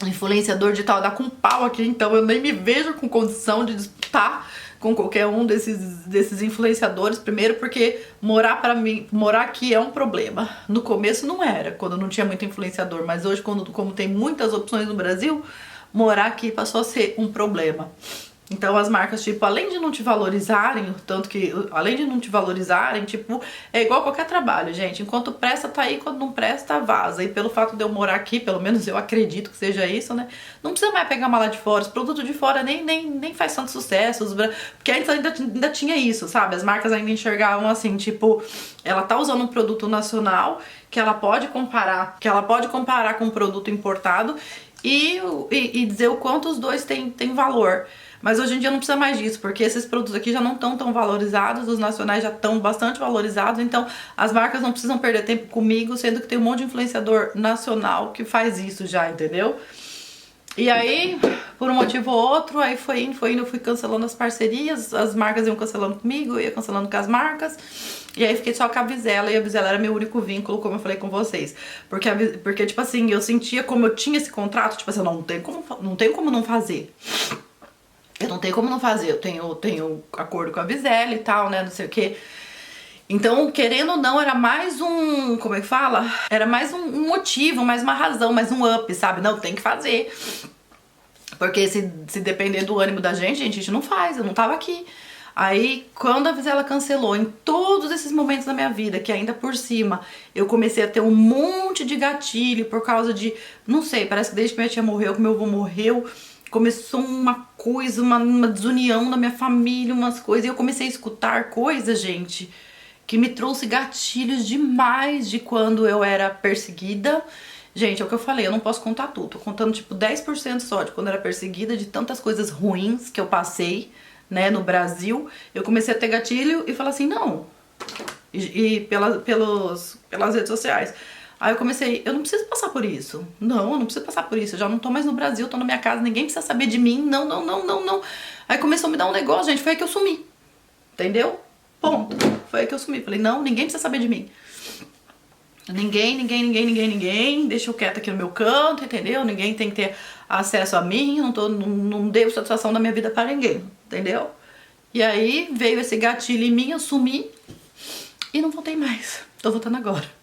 influenciador digital, dá com pau aqui, então eu nem me vejo com condição de disputar com qualquer um desses influenciadores. Primeiro porque morar aqui é um problema. No começo não era, quando não tinha muito influenciador, mas hoje como tem muitas opções no Brasil, morar aqui passou a ser um problema. Então as marcas, tipo, além de não te valorizarem, tipo, é igual qualquer trabalho, gente. Enquanto presta, tá aí, quando não presta, vaza. E pelo fato de eu morar aqui, pelo menos eu acredito que seja isso, né? Não precisa mais pegar mala de fora. Os produtos de fora nem faz tanto sucesso. Porque antes ainda tinha isso, sabe? As marcas ainda enxergavam assim, tipo, ela tá usando um produto nacional que ela pode comparar com um produto importado e dizer o quanto os dois têm valor. Mas hoje em dia não precisa mais disso, porque esses produtos aqui já não estão tão valorizados, os nacionais já estão bastante valorizados, então as marcas não precisam perder tempo comigo, sendo que tem um monte de influenciador nacional que faz isso já, entendeu? E aí, por um motivo ou outro, aí foi indo, eu fui cancelando as parcerias, as marcas iam cancelando comigo, eu ia cancelando com as marcas, e aí fiquei só com a Vizela, e a Vizela era meu único vínculo, como eu falei com vocês. Porque tipo assim, eu sentia como eu tinha esse contrato, tipo assim, eu não tenho como não fazer. Eu não tenho como não fazer, eu tenho acordo com a Vizela e tal, né, não sei o que. Então, querendo ou não, era mais um, como é que fala? Era mais um motivo, mais uma razão, mais um up, sabe? Não, tem que fazer. Porque se depender do ânimo da gente, a gente não faz, eu não tava aqui. Aí, quando a Vizela cancelou, em todos esses momentos da minha vida, que ainda por cima, eu comecei a ter um monte de gatilho por causa de, não sei, parece que desde que minha tia morreu, que meu avô morreu, começou uma coisa, uma desunião na minha família, umas coisas, e eu comecei a escutar coisas, gente, que me trouxe gatilhos demais de quando eu era perseguida. Gente, é o que eu falei, eu não posso contar tudo, tô contando tipo 10% só de quando eu era perseguida, de tantas coisas ruins que eu passei, né, no Brasil. Eu comecei a ter gatilho e falar assim, não, pelas redes sociais. Aí eu comecei, eu não preciso passar por isso. Não, eu não preciso passar por isso. Eu já não tô mais no Brasil, tô na minha casa, ninguém precisa saber de mim. Não. Aí começou a me dar um negócio, gente, foi aí que eu sumi. Entendeu? Ponto. Foi aí que eu sumi. Falei, não, ninguém precisa saber de mim. Ninguém. Deixa eu quieta aqui no meu canto, entendeu? Ninguém tem que ter acesso a mim. Não devo satisfação da minha vida para ninguém, entendeu? E aí veio esse gatilho em mim, eu sumi e não voltei mais. Tô voltando agora.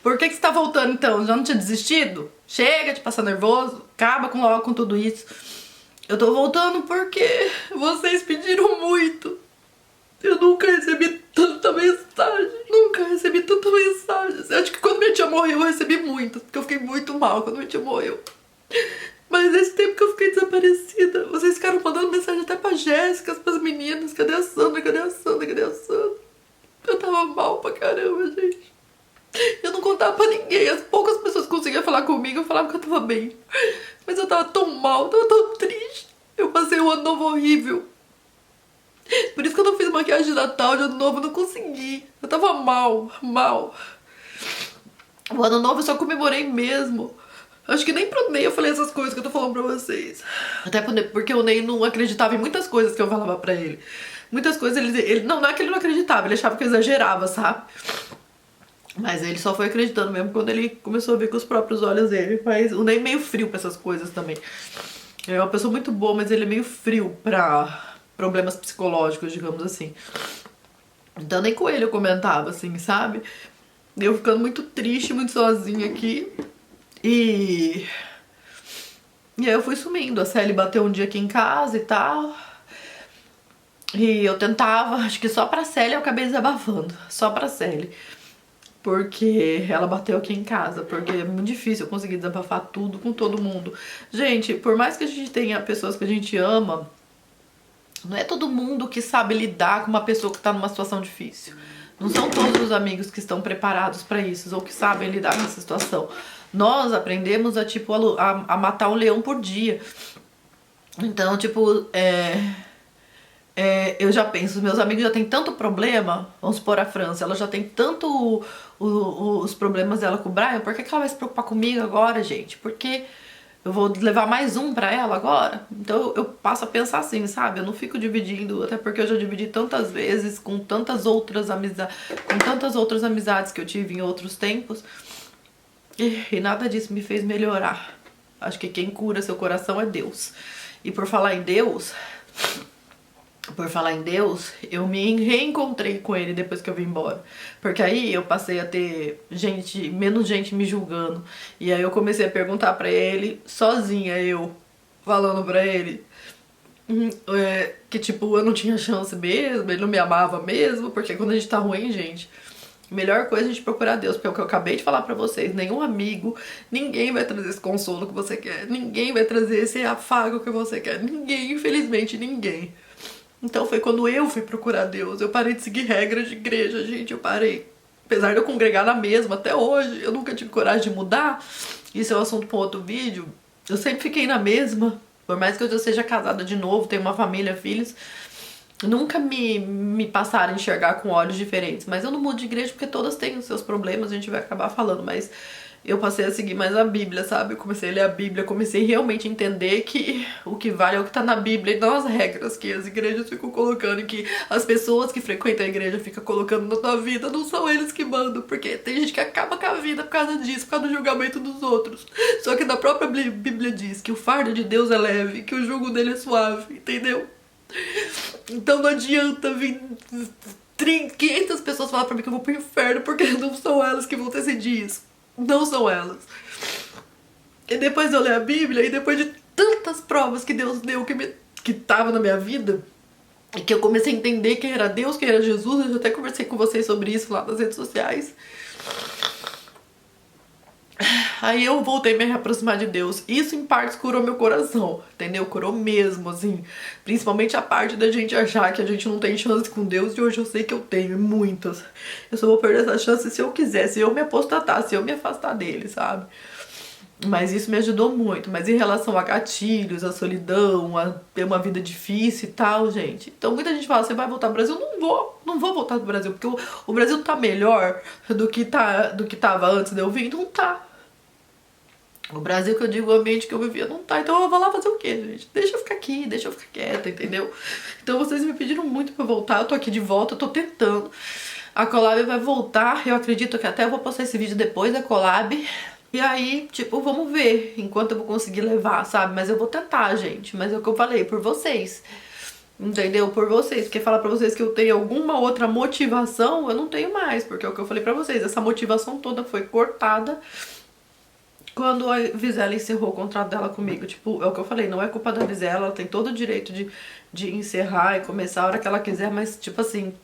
Por que você tá voltando então? Já não tinha desistido? Chega de passar nervoso, acaba logo com tudo isso. Eu tô voltando porque vocês pediram muito. Eu nunca recebi tanta mensagem. Nunca muitas. Eu acho que quando minha tia morreu eu recebi muitas, porque eu fiquei muito mal quando minha tia morreu. Mas nesse tempo que eu fiquei desaparecida, vocês ficaram mandando mensagem até pra Jéssica, pras meninas, cadê a Sandra, cadê a Sandra, cadê a Sandra? Eu tava mal pra caramba, gente. Eu não contava pra ninguém, as poucas pessoas que conseguiam falar comigo, eu falava que eu tava bem. Mas eu tava tão mal, eu tava tão triste. Eu passei um ano novo horrível. Por isso que eu não fiz maquiagem de Natal, de ano novo, eu não consegui. Eu tava mal, mal. O ano novo eu só comemorei mesmo. Acho que nem pro Ney eu falei essas coisas que eu tô falando pra vocês. Até porque o Ney não acreditava em muitas coisas que eu falava pra ele. Muitas coisas ele não é que ele não acreditava, ele achava que eu exagerava, sabe? Mas ele só foi acreditando mesmo quando ele começou a ver com os próprios olhos dele. Mas o Ney é meio frio pra essas coisas também. Ele é uma pessoa muito boa, mas ele é meio frio pra problemas psicológicos, digamos assim. Então nem com ele eu comentava, assim, sabe? Eu ficando muito triste, muito sozinha aqui. E aí eu fui sumindo. A Sally bateu um dia aqui em casa e tal. E eu tentava, acho que só pra Sally eu acabei desabafando. Só pra Sally. Porque ela bateu aqui em casa. Porque é muito difícil eu conseguir desabafar tudo com todo mundo. Gente, por mais que a gente tenha pessoas que a gente ama, não é todo mundo que sabe lidar com uma pessoa que tá numa situação difícil. Não são todos os amigos que estão preparados pra isso ou que sabem lidar com essa situação. Nós aprendemos a matar um leão por dia. Então, tipo, eu já penso, meus amigos já têm tanto problema, vamos supor a França, ela já tem tanto os problemas dela com o Brian, por que ela vai se preocupar comigo agora, gente? Porque eu vou levar mais um pra ela agora? Então eu passo a pensar assim, sabe? Eu não fico dividindo, até porque eu já dividi tantas vezes com tantas outras amizades que eu tive em outros tempos. E nada disso me fez melhorar. Acho que quem cura seu coração é Deus. E por falar em Deus, eu me reencontrei com ele depois que eu vim embora. Porque aí eu passei a ter menos gente me julgando. E aí eu comecei a perguntar pra ele, sozinha eu, falando pra ele, que tipo, eu não tinha chance mesmo, ele não me amava mesmo, porque quando a gente tá ruim, gente, a melhor coisa é a gente procurar Deus, porque é o que eu acabei de falar pra vocês, nenhum amigo, ninguém vai trazer esse consolo que você quer, ninguém vai trazer esse afago que você quer, ninguém, infelizmente ninguém. Então foi quando eu fui procurar Deus, eu parei de seguir regras de igreja, gente, eu parei. Apesar de eu congregar na mesma até hoje, eu nunca tive coragem de mudar, isso é um assunto para outro vídeo, eu sempre fiquei na mesma, por mais que eu já seja casada de novo, tenho uma família, filhos, nunca me passaram a enxergar com olhos diferentes. Mas eu não mudo de igreja porque todas têm os seus problemas, a gente vai acabar falando. Mas eu passei a seguir mais a Bíblia, sabe? Eu comecei a ler a Bíblia, comecei realmente a entender que o que vale é o que tá na Bíblia e não as regras que as igrejas ficam colocando e que as pessoas que frequentam a igreja ficam colocando na tua vida. Não são eles que mandam, porque tem gente que acaba com a vida por causa disso, por causa do julgamento dos outros. Só que na própria Bíblia diz que o fardo de Deus é leve, que o jugo dele é suave, entendeu? Então não adianta vir 500 pessoas falar pra mim que eu vou pro inferno, porque não são elas que vão decidir isso. Não são elas. E depois eu ler a Bíblia, e depois de tantas provas que Deus deu que tava na minha vida, e que eu comecei a entender quem era Deus, quem era Jesus, eu já até conversei com vocês sobre isso lá nas redes sociais. Aí eu voltei a me aproximar de Deus. Isso em partes curou meu coração, entendeu? Curou mesmo, assim. Principalmente a parte da gente achar que a gente não tem chance com Deus. E hoje eu sei que eu tenho, muitas. Eu só vou perder essa chance se eu quiser, se eu me apostatar, se eu me afastar dele, sabe? Mas isso me ajudou muito. Mas em relação a gatilhos, a solidão, a ter uma vida difícil e tal, gente. Então muita gente fala, você vai voltar pro Brasil? Não vou voltar pro Brasil, porque o Brasil tá melhor do que tava antes de eu vir. Não tá. O Brasil que eu digo, o ambiente que eu vivia não tá. Então eu vou lá fazer o quê, gente? Deixa eu ficar aqui, deixa eu ficar quieta, entendeu? Então vocês me pediram muito pra voltar, eu tô aqui de volta, eu tô tentando. A collab vai voltar, eu acredito que até eu vou postar esse vídeo depois da collab. E aí, tipo, vamos ver enquanto eu vou conseguir levar, sabe? Mas eu vou tentar, gente. Mas é o que eu falei, por vocês. Entendeu? Por vocês. Porque falar pra vocês que eu tenho alguma outra motivação, eu não tenho mais. Porque é o que eu falei pra vocês. Essa motivação toda foi cortada quando a Vizela encerrou o contrato dela comigo. Tipo, é o que eu falei, não é culpa da Vizela, ela tem todo o direito de encerrar e começar a hora que ela quiser, mas tipo assim,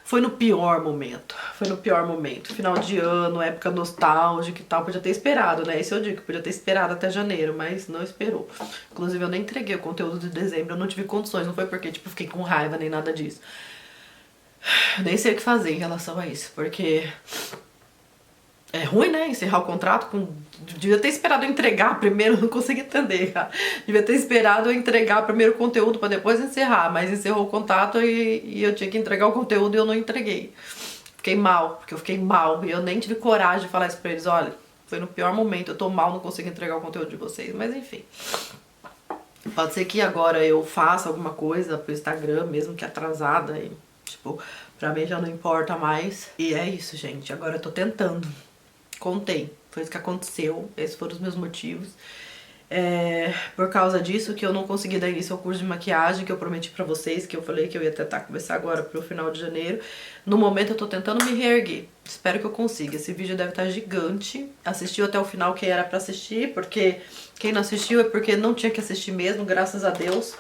foi no pior momento. Foi no pior momento. Final de ano, época nostálgica e tal. Podia ter esperado, né? Esse eu digo, podia ter esperado até janeiro, mas não esperou. Inclusive, eu nem entreguei o conteúdo de dezembro, eu não tive condições. Não foi porque, tipo, fiquei com raiva nem nada disso. Nem sei o que fazer em relação a isso, porque é ruim, né? Encerrar o contrato com... Devia ter esperado eu entregar primeiro, não consegui entender, cara. Devia ter esperado eu entregar primeiro o conteúdo pra depois encerrar, mas encerrou o contato e eu tinha que entregar o conteúdo e eu não entreguei. Fiquei mal, porque eu fiquei mal e eu nem tive coragem de falar isso pra eles. Olha, foi no pior momento, eu tô mal, não consigo entregar o conteúdo de vocês, mas enfim. Pode ser que agora eu faça alguma coisa pro Instagram, mesmo que atrasada, e, tipo, pra mim já não importa mais. E é isso, gente, agora eu tô tentando. Contei, foi isso que aconteceu, esses foram os meus motivos. Por causa disso que eu não consegui dar início ao curso de maquiagem que eu prometi pra vocês, que eu falei que eu ia tentar começar agora pro final de janeiro. No momento eu tô tentando me reerguer, espero que eu consiga. Esse vídeo deve estar gigante. Assistiu até o final quem era pra assistir, porque quem não assistiu é porque não tinha que assistir mesmo, graças a Deus.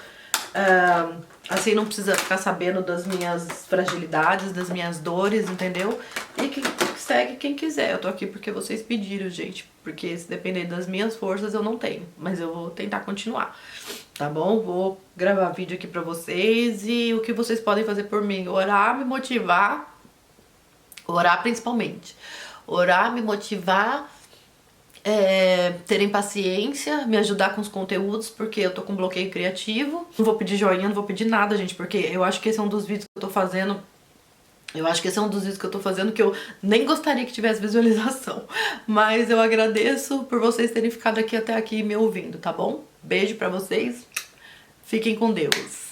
Assim não precisa ficar sabendo das minhas fragilidades, das minhas dores, entendeu? E que segue quem quiser. Eu tô aqui porque vocês pediram, gente. Porque se depender das minhas forças eu não tenho. Mas eu vou tentar continuar, tá bom? Vou gravar vídeo aqui pra vocês. E o que vocês podem fazer por mim? Orar, me motivar. Orar principalmente. Orar, me motivar. Terem paciência, me ajudar com os conteúdos, porque eu tô com bloqueio criativo. Não vou pedir joinha, não vou pedir nada, gente, porque eu acho que esse é um dos vídeos que eu tô fazendo. Que eu nem gostaria que tivesse visualização. Mas eu agradeço por vocês terem ficado aqui até aqui me ouvindo, tá bom? Beijo pra vocês. Fiquem com Deus.